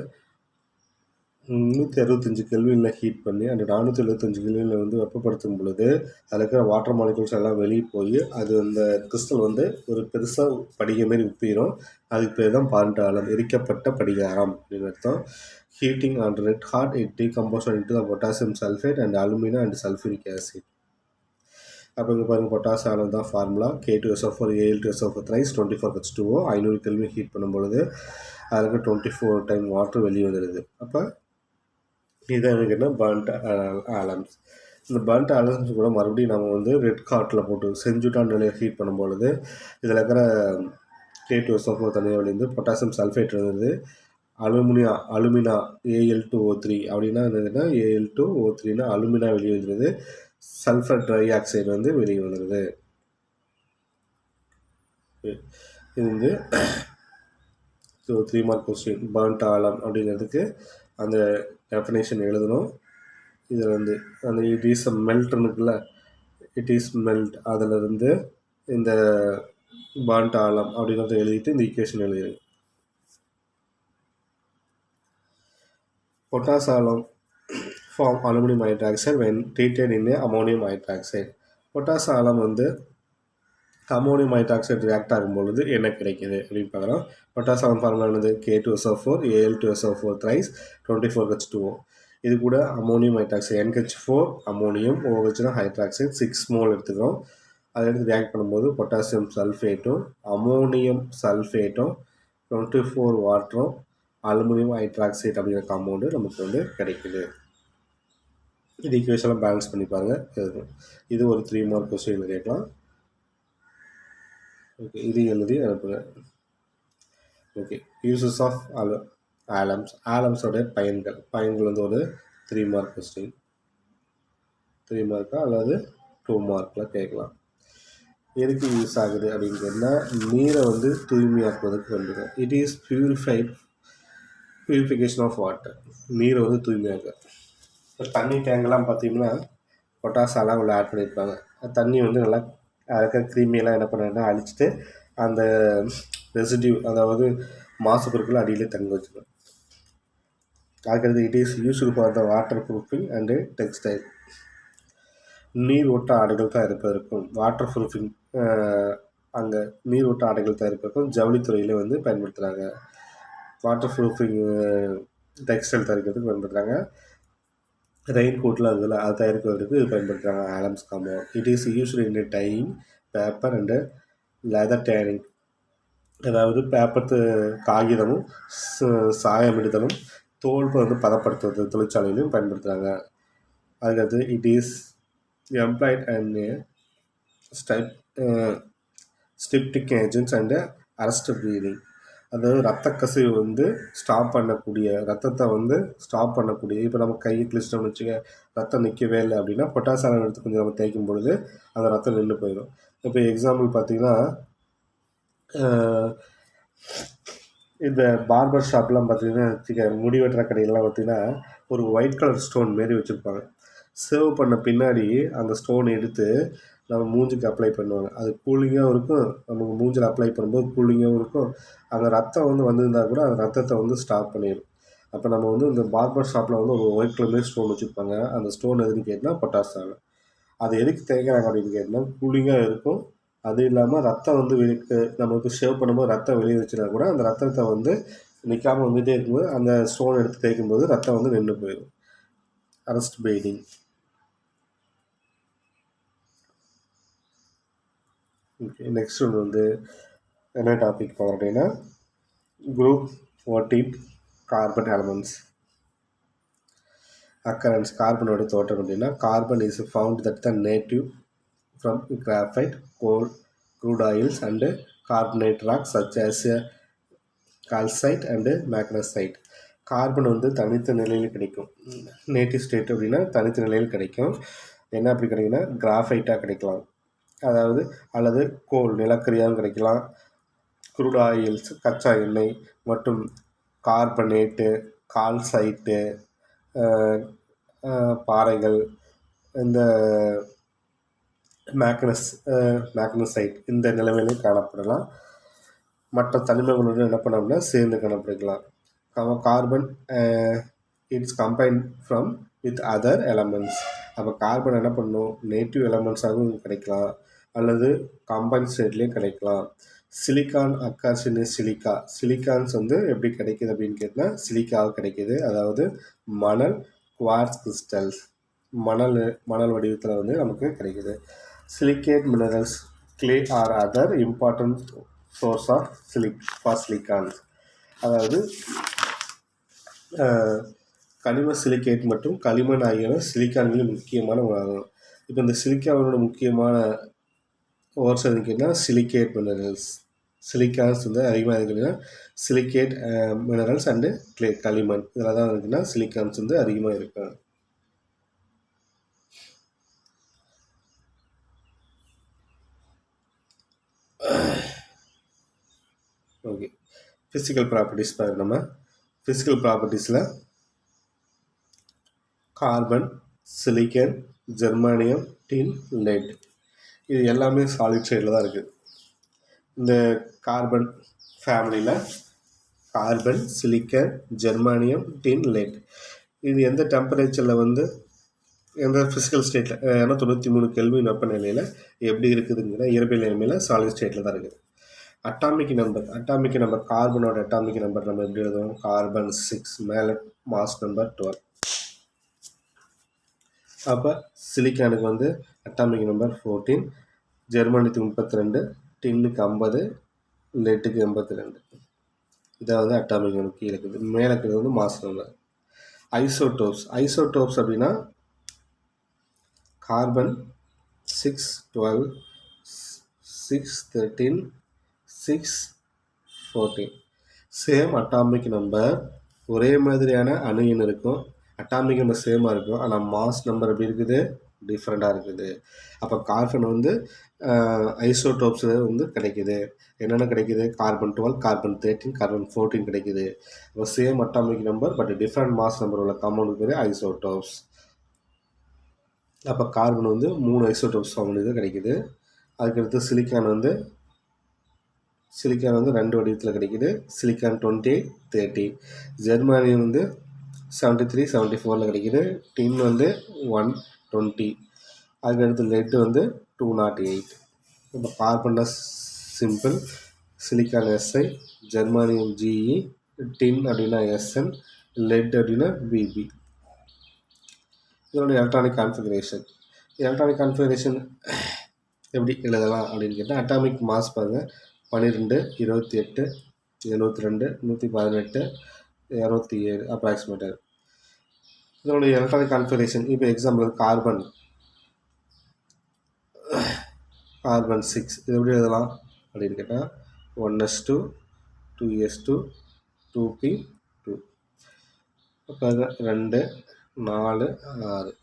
365 கெல்வினில் ஹீட் பண்ணி அந்த 475 கெல்வினில் வந்து வெப்பப்படுத்தும் பொழுது அதில் இருக்கிற வாட்டர் மாலிகுல்ஸ் எல்லாம் வெளியே போய் அது அந்த கிறிஸ்டல் வந்து ஒரு பெருசாக படிக மாரி உப்பிடும். அதுக்கு பேர் தான் பர்ன்ட் ஆலம், எரிக்கப்பட்ட படிகாரம் அப்படின்னு அர்த்தம். Heating and red hot it decompose into the potassium sulphate and alumina and sulphuric acid. அப்போ இங்கே பாருங்கள், பொட்டாஸ் ஆலம் தான் formula. K2SO4 Al2SO4 thrice 24H2O 500 kelvin heat பண்ணும்பொழுது அதுக்கு 24 டைம் வாட்டர் வெளியே வந்துடுது. அப்போ இதுதான் எனக்கு என்ன பர்ன்ட் ஆலம்ஸ். இந்த பர்ன்ட் ஆலம்ஸ் கூட மறுபடியும் நம்ம வந்து ரெட் ஹாட்டில் போட்டு செஞ்சுட்டான் நிலையை ஹீட் பண்ணும்பொழுது இதில் இருக்கிற K2SO4 தனியாக வெளியிருந்து பொட்டாசியம் சல்ஃபேட் இருந்தது, அலுமினா Al2O3 அப்படின்னா என்னதுன்னா Al2O3னா அலுமினா வெளியே வந்துடுது, சல்ஃபர் ட்ரை ஆக்சைடு வந்து வெளியே வந்துடுது. இது வந்து 3 மார்க் கொஸ்டின். பர்ன்ட் ஆலம் அப்படிங்கிறதுக்கு அந்த டெஃபினேஷன் எழுதணும். இதில் வந்து அந்த இட் இஸ் மெல்ட்னு இருக்குல்ல, இட் இஸ் மெல்ட் அதிலிருந்து இந்த பர்ன்ட் ஆலம் அப்படிங்கிறத எழுதிட்டு இந்த ஈக்குவேஷன் எழுதிடு. Potash alum form aluminium hydroxide when treated in ammonium hydroxide. Potash alum வந்து அமோனியம் ஹைட்ராக்சைடு ரியாக்ட் ஆகும்பொழுது என்ன கிடைக்கிது அப்படின்னு பார்க்குறோம். பொட்டாஸ் ஆலம் ஃபார்முலா என்னது? K2SO4 Al2SO4 thrice 24H2O. இது கூட அமோனியம் ஹைட்ராக்சைடு NH4 அமோனியம், OHனா ஹைட்ராக்சைடு 6 மோல் எடுத்துக்கிறோம். அதை எடுத்து ரியாக்ட் பண்ணும்போது பொட்டாசியம் சல்ஃபேட்டும் அமோனியம் சல்ஃபேட்டும் 24 வாட்டரும் அலுமினியம் ஹைட்ராக்சைடு அப்படிங்கிற காம்பவுண்டு நமக்கு வந்து கிடைக்குது. இது ஈக்குவேஷன்லாம் பேலன்ஸ் பண்ணி பாருங்கள். இது ஒரு 3 மார்க் கொஸ்டின் கேட்கலாம். ஓகே, இது எழுதி அனுப்புங்க. ஓகே, யூசஸ் ஆஃப் ஆலம்ஸோடைய பயன்கள் வந்து ஒரு 3 மார்க் கொஸ்டின். 3 மார்க்கா அல்லது 2 மார்க்கில் கேட்கலாம். எதுக்கு யூஸ் ஆகுது அப்படின்னு கேட்டால் நீரை வந்து தூய்மையாக்குவதற்கு வந்துடும். It is purification of water. நீரை வந்து தூய்மையாக்க. இப்போ தண்ணி டேங்கெல்லாம் பார்த்தீங்கன்னா பொட்டாசாலாம் உள்ள ஆட் பண்ணியிருப்பாங்க. தண்ணி வந்து நல்லா அதுக்கு கிருமியெல்லாம் என்ன பண்ணுறதுனா அழிச்சிட்டு அந்த ரெசிடியூ, அதாவது மாசு பொருட்கள் அடியில் தங்க வச்சுக்கணும். அதுக்கடுத்து it is useful for the water proofing and textile. நீர் ஓட்ட ஆடைகள் தயாரிப்பதற்கும் வாட்டர் ப்ரூஃபிங் அங்கே நீர் ஓட்ட ஆடைகள் தயாரிப்பதற்கும் ஜவுளித்துறையில் வந்து பயன்படுத்துகிறாங்க. வாட்டர் ப்ரூஃபிங் டெக்ஸ்டைல் தயாரிக்கிறதுக்கு பயன்படுத்துகிறாங்க. ரெயின் கோட்லாம் இருக்குதுல்ல, அது தயாரிக்கிறதுக்கு இது பயன்படுத்துகிறாங்க alums compound. It is used in dyeing paper and leather tanning. அதாவது பேப்பர் காகிதமும் சாயமிடுதலும் தோல் வந்து பதப்படுத்துவது தொழிற்சாலையிலையும் பயன்படுத்துகிறாங்க. அதுக்கடுத்து it is employed and styptic agents and arrest bleeding. அதாவது ரத்த கசிவு வந்து ஸ்டாப் பண்ணக்கூடிய, ரத்தத்தை வந்து ஸ்டாப் பண்ணக்கூடிய, இப்போ நம்ம கையை கிழிச்சிட்டோம்னு வச்சுக்க ரத்தம் நிற்கவே இல்லை அப்படின்னா பொட்டாசியம் எடுத்து கொஞ்சம் நம்ம தேய்க்கும் பொழுது அந்த ரத்தம் நின்று போயிடும். இப்போ எக்ஸாம்பிள் பார்த்திங்கன்னா இந்த பார்பர் ஷாப்லாம் பார்த்திங்கன்னா வச்சுக்க, முடி வெட்டுற கடையெல்லாம் பார்த்திங்கன்னா ஒரு ஒயிட் கலர் ஸ்டோன் மாரி வச்சுருப்பாங்க. சேவ் பண்ண பின்னாடி அந்த ஸ்டோன் எடுத்து நம்ம மூஞ்சிக்கு அப்ளை பண்ணுவாங்க. அது கூலிங்காகவும் இருக்கும், நமக்கு மூஞ்சில் அப்ளை பண்ணும்போது கூலிங்காகவும் இருக்கும். அந்த ரத்தம் வந்து வந்திருந்தால் கூட அந்த ரத்தத்தை வந்து ஸ்டாப் பண்ணிடும். அப்போ நம்ம வந்து இந்த பார்பர் ஷாப்பில் வந்து ஒரு ஒயிட் கலர் மாரி ஸ்டோன் வச்சுருப்பாங்க. அந்த ஸ்டோன் எதுன்னு கேட்டால் பொட்டாசியம். அது எதுக்கு தேய்க்கிறாங்க அப்படின்னு கேட்டால் கூலிங்காக இருக்கும், அது இல்லாமல் ரத்தம் வந்து நமக்கு ஷேவ் பண்ணும்போது ரத்தம் வெளியே வச்சுனா கூட அந்த ரத்தத்தை வந்து நிற்காமல் வந்துகிட்டே இருக்கும்போது அந்த ஸ்டோன் எடுத்து தேய்க்கும்போது ரத்தம் வந்து நின்று போயிடும். அரெஸ்ட் பெய்டிங். ஓகே, நெக்ஸ்ட் ஒன்று வந்து என்ன டாபிக் பார்க்குறோம் அப்படின்னா குரூப் 14 கார்பன் எலமெண்ட்ஸ் அக்கரன்ஸ். கார்பனோட தோட்டம் அப்படின்னா carbon is found that the native from graphite, goal, crude oils and carbonate rocks such as calcite and magnesite. Carbon வந்து தனித்த நிலையில் கிடைக்கும். நேட்டிவ் ஸ்டேட் அப்படின்னா தனித்த நிலையில் கிடைக்கும். என்ன அப்படி கிடைக்குன்னா கிராஃபைட்டாக கிடைக்கலாம், அதாவது அல்லது கோல் நிலக்கரியாகவும் கிடைக்கலாம், குரூட் ஆயில்ஸ் கச்சா எண்ணெய் மற்றும் கார்பனேட்டு, கால்சைட்டு, பாறைகள், இந்த மேக்னசைட் இந்த நிலைமையிலும் காணப்படலாம். மற்ற தனிமங்களுடன் என்ன பண்ணோம்னா சேர்ந்து காணப்படுக்கலாம். Carbon its combine from with other elements. அப்போ கார்பன் என்ன பண்ணும், நேட்டிவ் எலமெண்ட்ஸாகவும் கிடைக்கலாம் அல்லது கம்பைன் ஸ்டேட்லேயும் கிடைக்கலாம். Silicon occurs in silica. Silicons வந்து எப்படி கிடைக்கிது அப்படின்னு கேட்டால் சிலிக்காவும் கிடைக்கிது, அதாவது மணல், குவார்ட்ஸ் கிறிஸ்டல்ஸ், மணல் வடிவத்தில் வந்து நமக்கு கிடைக்கிது. Silicate minerals, clay or other important source of சிலிக்கான்ஸ். அதாவது கனிம சிலிக்கேட் மற்றும் களிமண் ஆகியவை சிலிக்கான்களில் முக்கியமான உணவாகும். இப்போ இந்த சிலிக்கானோட முக்கியமான ஓர்ஸ் எதுக்குன்னா சிலிக்கேட் மினரல்ஸ். சிலிக்கான்ஸ் வந்து அதிகமாக இருக்குதுன்னா சிலிக்கேட் மினரல்ஸ் அண்டு களிமண் இதில் தான் இருக்குன்னா சிலிக்கான்ஸ் வந்து அதிகமாக இருக்கும். ஓகே, ஃபிசிக்கல் ப்ராப்பர்ட்டிஸ் பாருங்க. நம்ம ஃபிசிக்கல் ப்ராப்பர்ட்டிஸில் கார்பன், சிலிக்கன், ஜெர்மானியம், டின், லெட் இது எல்லாமே சாலிட் ஸ்டேட்டில் தான் இருக்குது. இந்த கார்பன் ஃபேமிலியில் கார்பன், சிலிக்கன், ஜெர்மானியம், டின், லெட் இது எந்த டெம்பரேச்சரில் வந்து எந்த ஃபிசிக்கல் ஸ்டேட்டில் 293 கெல்வின் வெப்பநிலையில் எப்படி இருக்குதுங்கிற இயற்பியல் நிலைமையில் சாலிட் ஸ்டேட்டில் தான் இருக்குது. அட்டாமிக் நம்பர் கார்பனோட அட்டாமிக் நம்பர் நம்ம எப்படி எழுதுவோம், கார்பன் 6, மேலே மாஸ் நம்பர் 12. அப்போ சிலிக்கானுக்கு வந்து அட்டாமிக் நம்பர் 14, ஜெர்மானியத்துக்கு 32, டின்னுக்கு 50, லெட்டுக்கு 82. இதை வந்து அட்டாமிக் நம்பர் கீழே இருக்குது. மேலே இருக்கிறது வந்து மாஸ் நம்பர். ஐசோடோப்ஸ் அப்படின்னா கார்பன் 6, 12, 6, 13, 6, 14 சேம் அட்டாமிக் நம்பர், ஒரே மாதிரியான அணு எண் இருக்கும், அட்டாமிக் நம்பர் சேமாக இருக்கும், ஆனால் மாஸ் நம்பர் எப்படி இருக்குது, டிஃப்ரெண்ட்டாக இருக்குது. அப்போ கார்பன் வந்து ஐசோடோப்ஸில் வந்து கிடைக்கிது. என்னென்ன கிடைக்கிது, கார்பன் 12, கார்பன் 13, கார்பன் 14 கிடைக்கிது. அப்போ same atomic number but different mass number உள்ள காம்பவுண்டுக்கு பேர் ஐசோடோப்ஸ். அப்போ கார்பன் வந்து 3 ஐசோடோப்ஸ் ஃபார்முலா கிடைக்கிது. அதுக்கடுத்து சிலிக்கான் வந்து 2 வடிவத்தில் கிடைக்கிது. சிலிக்கான் 28, 30. ஜெர்மானியம் வந்து 73, 74 கிடைக்கிது. டின் வந்து 120. அதுக்கடுத்து லெட் வந்து 208. இப்போ கார்பன் சிம்பிள், சிலிக்கான் எஸ்ஐ, ஜெர்மானியம் ஜிஇ, டின் அப்படின்னா எஸ்என், லெட் அப்படின்னா பிபி. இதோட எலக்ட்ரானிக் கான்ஃபிகரேஷன் எப்படி எழுதலாம் அப்படின்னு கேட்டால் அட்டாமிக் மாஸ் பாருங்கள், 12, 28, 72, 118, 207 அப்ராக்சிமேட்டர். இதனுடைய எலக்ட்ரானிக் கான்ஃபிகரேஷன் இப்போ எக்ஸாம்பிள் கார்பன் 6 இது எப்படி எழுதலாம் அப்படின்னு கேட்டால் 1s2, 2s2, 2p2. அப்போ 2, 4, 6.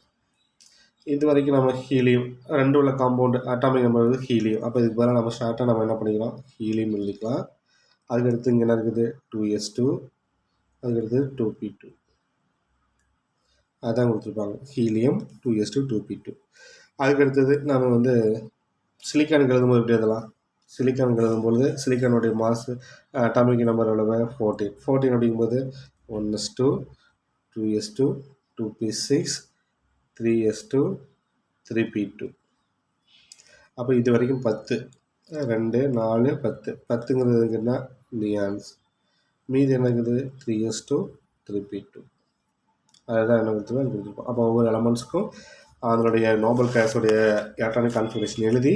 இது வரைக்கும் நம்ம ஹீலியம் 2 உள்ள காம்பவுண்டு அட்டாமிக் நம்பர் வந்து ஹீலியம். அப்போ இதுக்கு பதிலாக நம்ம ஷார்ட்டாக நம்ம என்ன பண்ணிக்கலாம், ஹீலியம் எழுதிக்கலாம். அதுக்கடுத்து இங்கே என்ன இருக்குது, 2s2, அதுக்கடுத்து 2p2. அதான் கொடுத்துருப்பாங்க, ஹீலியம் 2s2, 2p2. அதுக்கடுத்தது நம்ம வந்து சிலிக்கானுக்கு எழுதும்போது எப்படி எழுதலாம், சிலிக்கானுக்கு எழுதும்போது சிலிக்கானுடைய மாஸ் அட்டாமிக் நம்பர் எவ்வளவு, 14 அப்படிங்கும்போது 1s2, 2s2, 2p6, 3s2, 3p2. அப்போ இது வரைக்கும் 10. 2 4 10 10ங்கிறது என்ன நியான்ஸ். மீதி என்ன இருக்குது 3:3p2. அதுதான் என்ன கொடுத்துருக்கோம் அது கொடுத்துருக்கோம். அப்போ ஒவ்வொரு எலமெண்ட்ஸுக்கும் அதனுடைய நோபல் கேஸோடைய எலக்ட்ரானிக் கான்ஃபிகரேஷன் எழுதி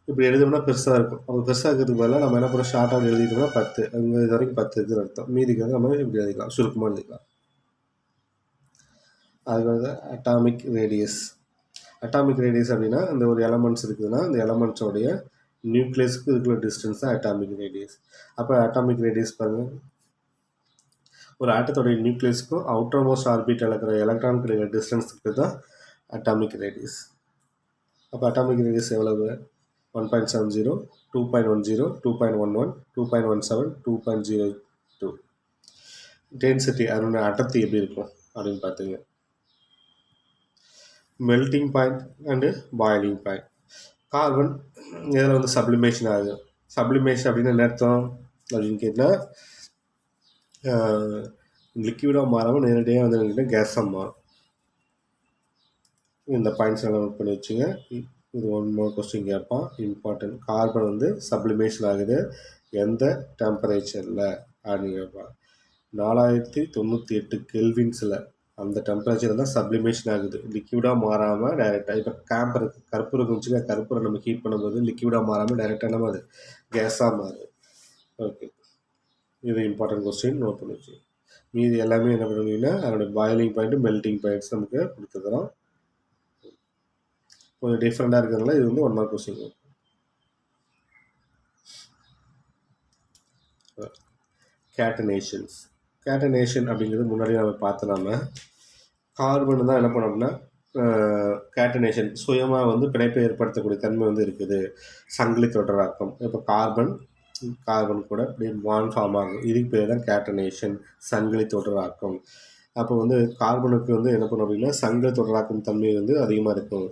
இப்படி எழுதணும்னா பெருசாக இருக்கும். அப்போ பெருசாக இருக்கிறதுக்கு பதிலாக நம்ம என்ன பண்ண ஷார்ட்டாக எழுதிட்டோம்னா 10 அங்கே இது வரைக்கும் 10 இருக்குதுன்னு அர்த்தம். மீதிக்கு வந்து நம்ம இப்படி எழுதிக்கலாம், சுருக்கமாக எழுதிக்கலாம். அதுக்கு வந்து அட்டாமிக் ரேடியஸ். அட்டாமிக் ரேடியஸ் அப்படின்னா இந்த ஒரு எலமெண்ட்ஸ் இருக்குதுன்னா இந்த எலமெண்ட்ஸோடைய நியூக்ளியஸ்க்கு இருக்கிற டிஸ்டன்ஸ் தான் அட்டாமிக் ரேடியஸ். அப்போ அட்டாமிக் ரேடியஸ் பாருங்கள், ஒரு ஆட்டத்தோடைய நியூக்ளியஸ்க்கும் அவுட்டர் மோஸ்ட் ஆர்பிட்டில் இருக்கிற எலக்ட்ரானுக்கு இருக்கிற டிஸ்டன்ஸுக்கு தான் அட்டாமிக் ரேடியஸ். அப்போ அட்டாமிக் ரேடியஸ் எவ்வளவு? 1.70, 2.10, 2.11, 2.17, 2.02. டென்சிட்டி அதனுடைய அடர்த்தி எப்படி இருக்கும் அப்படின்னு பார்த்தீங்க. Melting point and boiling point. Carbon இதில் வந்து சப்ளிமேஷன் ஆகுது. சப்ளிமேஷன் அப்படின்னு என்ன அர்த்தம் அப்படின்னு கேட்டால் லிக்விடாக மாறாமல் நேரடியாக வந்து என்ன கேஸாக மாறும். இந்த பாயிண்ட்ஸ் எல்லாம் நோட் பண்ணி வச்சுங்க. இது ஒன் மோர் கொஸ்டின் கேட்பான், இம்பார்ட்டன்ட். கார்பன் வந்து சப்ளிமேஷன் ஆகுது எந்த டெம்பரேச்சரில் அப்படின்னு கேட்பான். 4098 கெல்வின்ஸில் அந்த டெம்பரேச்சர் தான் சப்ளிமேஷன் ஆகுது, லிக்விடாக மாறாமல் டைரெக்டாக. இப்போ கேம்பர் கற்பூரம் இருந்துச்சுன்னா கற்பூரம் நம்ம ஹீட் பண்ணும்போது லிக்விடாக மாறாமல் டைரெக்டாக நம்ம அது கேஸாக மாறுது. ஓகே, இது இம்பார்ட்டன்ட் கொஸ்டின், நோட் பண்ணி வச்சு. மீது எல்லாமே என்ன பண்ணுவீங்கன்னா அதனுடைய பாயிலிங் பாயிண்ட்டு மெல்டிங் பாயிண்ட்ஸ் நமக்கு கொடுத்துக்கிறோம். கொஞ்சம் டிஃப்ரெண்டாக இருக்கிறதுனால இது வந்து 1 மார்க் கொஸ்டின். கேட்டனேஷன்ஸ். கேட்டனேஷன் அப்படிங்கிறது முன்னாடி நம்ம பார்த்தோம்னா கார்பன் தான் என்ன பண்ணோம்னா கேட்டனேஷன் சுயமாக வந்து பிணைப்பை ஏற்படுத்தக்கூடிய தன்மை வந்து இருக்குது, சங்கிலி தொடராக்கம். இப்போ கார்பன் கூட இப்படி பாண்ட் ஃபார்ம் ஆகும், இதுக்கு பேர் தான் கேட்டனேஷன், சங்கிலி தொடராக்கம். அப்போ வந்து கார்பனுக்கு வந்து என்ன பண்ணும் அப்படின்னா சங்கிலி தொடராக்கும் தன்மை வந்து அதிகமாக இருக்கும்.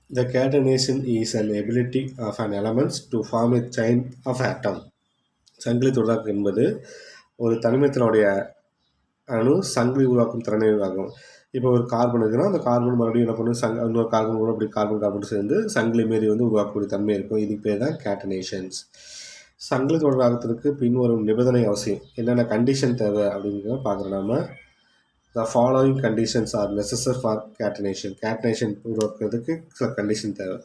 The catenation is an ability of an element to form a chain of atom. சங்கிலி தொடராக்கம் என்பது ஒரு தனிமத்தினுடைய அணு சங்கிலி உருவாக்கும் திறனை உருவாக்கும். இப்போ ஒரு கார்பன் இருக்குன்னா அந்த கார்பன் மறுபடியும் என்ன பண்ணும், இன்னொரு கார்பன் கூட அப்படி கார்பன் சேர்ந்து சங்கிலி மாரி வந்து உருவாக்கக்கூடிய தன்மை இருக்கும். இதுக்கு பேர் தான் கேட்டனேஷன்ஸ். சங்கிலி தொடராக்கத்திற்கு பின்வரும் நிபந்தனை அவசியம், என்னென்ன கண்டிஷன் தேவை அப்படிங்கிறத பார்க்குறோம். நம்ம The following conditions are necessary for catenation. Catenation உருவாக்குறதுக்கு சில கண்டிஷன் தேவை.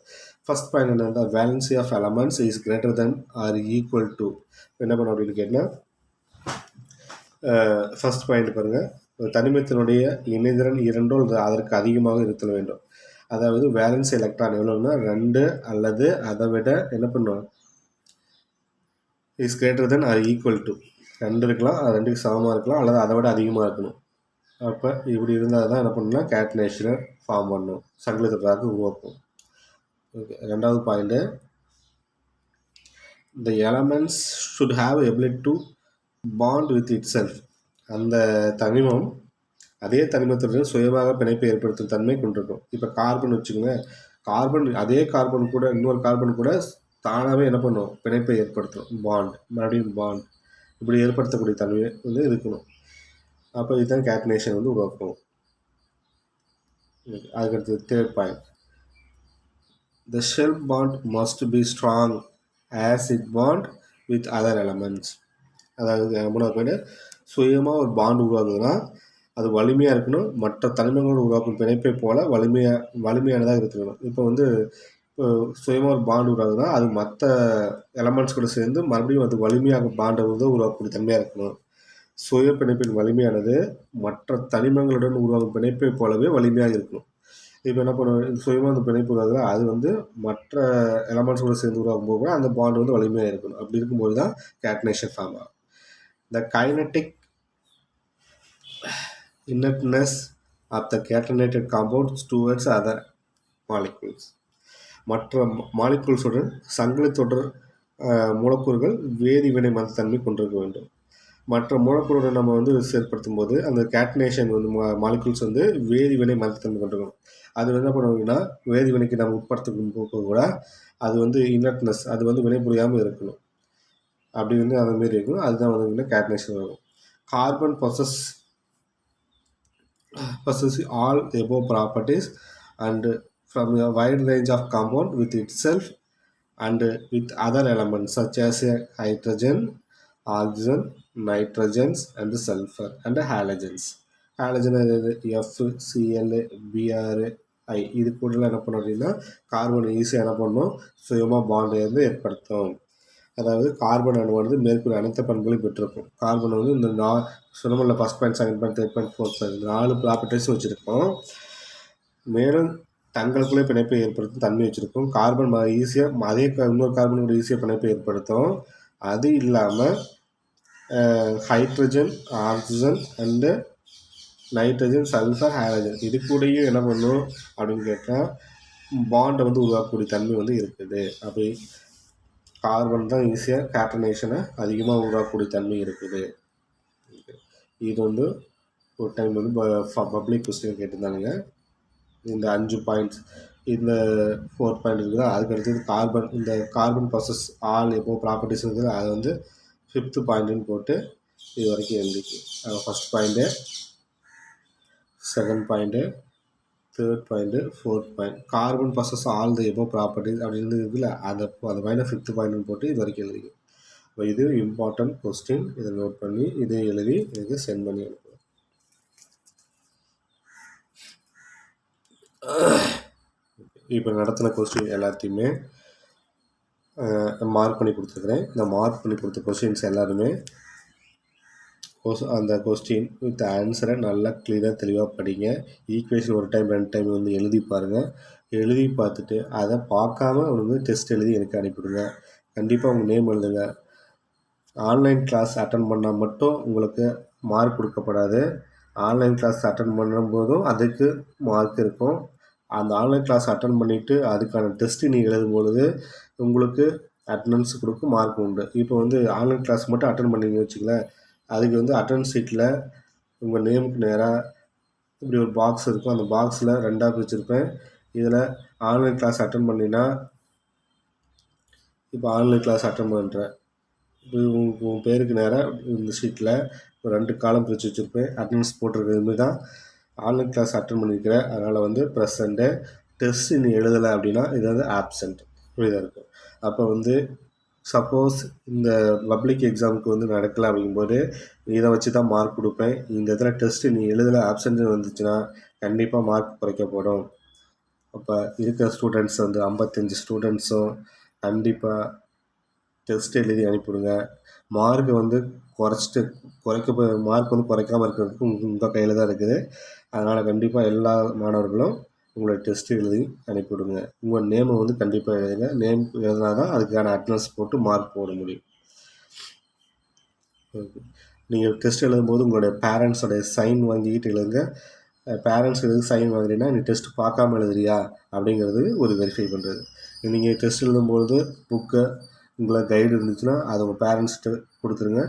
ஃபர்ஸ்ட் பாயிண்ட் என்னன்னா valency of elements is greater than or equal to. என்ன பண்ண அப்படின்னு கேட்டால் ஃபர்ஸ்ட் பாயிண்ட் பாருங்கள், ஒரு தனிமத்தினுடைய இணைதிறன் 2 அல்லது அதற்கு அதிகமாக இருத்தல் வேண்டும். அதாவது வேலன்ஸ் எலக்ட்ரான் எவ்வளோன்னா 2 அல்லது அதை விட என்ன பண்ணும் is greater than or equal to. 2 இருக்கலாம், அது 2க்கு சமமாக இருக்கலாம், அல்லது அதை விட அதிகமாக இருக்கணும். அப்போ இப்படி இருந்தால் தான் என்ன பண்ணணும்னா கேட்டனேஷனை ஃபார்ம் பண்ணும், சங்கிலி தொடராக உருவாக்கும். ஓகே, ரெண்டாவது point, the elements should have ability to bond with it self. அந்த தனிமம் அதே தனிமத்துடன் சுயமாக பிணைப்பை ஏற்படுத்தும் தன்மை கொண்டிருக்கும். இப்போ கார்பன் வச்சுக்கோங்க, அதே கார்பன் கூட இன்னொரு கார்பன் கூட தானாகவே என்ன பண்ணும், பிணைப்பை ஏற்படுத்தணும், பாண்ட், மறுபடியும் பாண்ட் இப்படி ஏற்படுத்தக்கூடிய தன்மை வந்து இருக்கணும். அப்போ இதுதான் கேட்டனேஷன் வந்து உருவாக்கும். அதுக்கடுத்து third point, the shell bond must be strong as it bond with other elements. அதாவது மூணாவது பாயிண்ட், சுயமாக ஒரு பாண்ட் உருவாகுதுன்னா அது வலிமையாக இருக்கணும், மற்ற தனிமங்களோடு உருவாக்கும் பிணைப்பை போல் வலிமையானதாக இருக்கணும். இப்போ வந்து சுயமாக ஒரு பாண்ட் உருவாகுதுன்னா அது மற்ற எலமெண்ட்ஸ் கூட சேர்ந்து மறுபடியும் அது வலிமையாக பாண்டை வந்து உருவாக்கக்கூடிய தன்மையாக இருக்கணும். சுய பிணைப்பின் வலிமையானது மற்ற தனிமங்களுடன் உருவாகும் பிணைப்பை போலவே வலிமையாக இருக்கணும். இப்போ என்ன பண்ணுவோம், சுயமாக அந்த பிணைப்பு உருவாகுது, அது வந்து மற்ற எலமெண்ட்ஸ் கூட சேர்ந்து உருவாகும் போது அந்த பாண்ட் வந்து வலிமையாக இருக்கணும். அப்படி இருக்கும்போது தான் கேட்டனேஷன் ஃபார்ம் ஆகும். The kinetic inertness of the catenated compounds towards other molecules. மற்ற மாலிகூல்ஸுடன் சங்கிலி தொடர் மூலக்கூறுகள் வேதிவினை மந்தத்தன்மை கொண்டிருக்க வேண்டும். மற்ற மூலக்கூறுடன் நம்ம வந்து செயற்படுத்தும் போது அந்த கேட்டனேஷன் வந்து மாலிகூல்ஸ் வந்து வேதிவினை மந்தத்தன்மை கொண்டிருக்கணும். அது என்ன பண்ணுவாங்கன்னா வேதிவினைக்கு நம்ம உட்படுத்தும் போது கூட அது வந்து இனர்ட்னஸ், அது வந்து வினை புரியாமல் இருக்கணும். அப்படி வந்து அந்த மாரி இருக்கணும். அதுதான் வந்து கேட்டனேஷன் வரும். Carbon possess all above properties and from a wide range of compound with itself and with other elements such as hydrogen, oxygen, nitrogens, and sulfur and halogens. Halogen F Cl Br I இது கூடலாம் என்ன பண்ணோம் அப்படின்னா carbon ஈஸியாக என்ன பண்ணணும் சுயமாக பாண்டை வந்து ஏற்படுத்தும். அதாவது கார்பன் அணுவானது மேற்கூறிய அனைத்து பண்புகளையும் பெற்றிருக்கும். கார்பன் வந்து இந்த சொன்னமில்ல first point, second point, third point, fourth point 4 ப்ராப்பர்ட்டிஸும் வச்சுருக்கோம். மேலும் தங்களுக்குள்ளே பிணைப்பை ஏற்படுத்தும் தன்மை வச்சுருக்கும். கார்பன் ஈஸியாக அதே இன்னொரு கார்பனோட ஈஸியாக பிணைப்பை ஏற்படுத்தும். அது இல்லாமல் hydrogen, oxygen and nitrogen, sulphur, hydrogen இது கூடயும் என்ன பண்ணும் அப்படின்னு கேட்டால் பாண்டை வந்து உருவாக்கக்கூடிய தன்மை வந்து இருக்குது. அப்படி கார்பன் தான் ஈஸியாக கேட்டனேஷனை அதிகமாக உருவாக்கக்கூடிய தன்மை இருக்குது. இது வந்து ஒரு டைம் வந்து பப்ளிக் கொஸ்டின் கேட்டிருந்தானுங்க. இந்த 5 பாயிண்ட்ஸ், இந்த 4 பாயிண்ட் இருக்குது. அதுக்கு அடுத்தது கார்பன், இந்த carbon possesses all above properties இருக்குது அதை வந்து 5th பாயிண்ட்டுன்னு போட்டு இது வரைக்கும் எழுதிக்கு. First point, second point, third point, fourth point. Carbon possesses all the above properties அப்படின்னு இருக்குல்ல, அதை பாயிண்ட் 5th பாயிண்ட்னு போட்டு இது வரைக்கும் எழுதிக்கு. இப்போ இது இம்பார்ட்டன்ட் கொஸ்டின். இதை நோட் பண்ணி இதை எழுதி இதுக்கு சென்ட் பண்ணி அனுப்புவேன். இப்போ நடத்தின கொஸ்டின் எல்லாத்தையுமே மார்க் பண்ணி கொடுத்துருக்குறேன். இந்த மார்க் பண்ணி கொடுத்த கொஸ்டின்ஸ் எல்லாருமே அந்த கொஸ்டின் வித் ஆன்சரை நல்லா கிளியராக தெளிவாக படிங்க. ஈக்குவேஷன் ஒரு டைம் 2 டைம் வந்து எழுதி பாருங்கள். எழுதி பார்த்துட்டு அதை பார்க்காம வந்து டெஸ்ட் எழுதி எனக்கு அனுப்பிவிடுங்க. கண்டிப்பாக உங்கள் நேம் எழுதுங்க. ஆன்லைன் கிளாஸ் அட்டன் பண்ணால் மட்டும் உங்களுக்கு மார்க் கொடுக்கப்படாது. ஆன்லைன் கிளாஸ் அட்டன் பண்ணும்போதும் அதுக்கு மார்க் இருக்கும். அந்த ஆன்லைன் கிளாஸ் அட்டன் பண்ணிவிட்டு அதுக்கான டெஸ்ட்டு நீ எழுதும் பொழுது உங்களுக்கு அட்டண்டன்ஸ் கொடுக்க மார்க் உண்டு. இப்போ வந்து ஆன்லைன் கிளாஸ் மட்டும் அட்டன் பண்ணிங்க வச்சுக்கலேன், அதுக்கு வந்து அட்டண்டன்ஸ் ஷீட்டில் உங்கள் நேமுக்கு நேராக இப்படி ஒரு பாக்ஸ் இருக்கும். அந்த பாக்ஸில் 2ஆக பிரிச்சுருப்பேன். இதில் ஆன்லைன் கிளாஸ் அட்டன் பண்ணினா, இப்போ ஆன்லைன் கிளாஸ் அட்டன் பண்ணுறேன், இப்போ உன் பேருக்கு நேராக இந்த ஷீட்டில் ஒரு 2 காலம் பிரித்து வச்சுருப்பேன். அட்டண்டன்ஸ் போட்டிருக்கிறது தான் ஆன்லைன் கிளாஸ் அட்டன் பண்ணியிருக்கிறேன். அதனால் வந்து ப்ரெசண்ட்டு. டெஸ்ட் நீ எழுதலை அப்படின்னா இது வந்து ஆப்சண்ட் இப்படிதான் இருக்கும். அப்போ வந்து சப்போஸ் இந்த பப்ளிக் எக்ஸாமுக்கு வந்து நடக்கலை அப்படிங்கும்போது இதை வச்சு தான் மார்க் கொடுப்பேன். இந்த இடத்துல டெஸ்ட்டு நீ எழுதலை ஆப்சண்ட் வந்துச்சுன்னா கண்டிப்பாக மார்க் குறைக்கப்படும். அப்போ இருக்கிற ஸ்டூடெண்ட்ஸ் வந்து 55 ஸ்டூடெண்ட்ஸும் கண்டிப்பாக டெஸ்ட் எழுதி அனுப்பிவிடுங்க. மார்க்கு வந்து மார்க் வந்து குறைக்காமல் இருக்கிறதுக்கு உங்கள் கையில் தான் இருக்குது. அதனால் கண்டிப்பாக எல்லா மாணவர்களும் உங்களை டெஸ்ட் எழுதி அனுப்பிவிடுங்க. உங்கள் நேமை வந்து கண்டிப்பாக எழுதுங்க. நேம் எழுதினா தான் அதுக்கான அட்டனன்ஸ் போட்டு மார்க் போட முடியும். நீங்கள் டெஸ்ட் எழுதும்போது உங்களுடைய பேரண்ட்ஸோடைய சைன் வாங்கிக்கிட்டு எழுதுங்க. பேரண்ட்ஸ் எதுக்கு சைன் வாங்குறீங்கன்னா நீ டெஸ்ட் பார்க்காம எழுதுறியா அப்படிங்கிறது ஒரு வெரிஃபை பண்ணுறது. நீங்கள் டெஸ்ட் எழுதும்போது புக்கை உங்களை கைடு இருந்துச்சுன்னா அதை உங்கள் பேரண்ட்ஸ்கிட்ட கொடுத்துருங்க.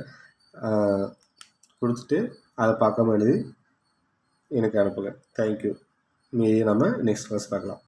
கொடுத்துட்டு அதை பார்க்காம எழுதி எனக்கு அனுப்புங்க. தேங்க்யூ. மீதி நம்ம நெக்ஸ்ட் கிளாஸ் பார்க்கலாம்.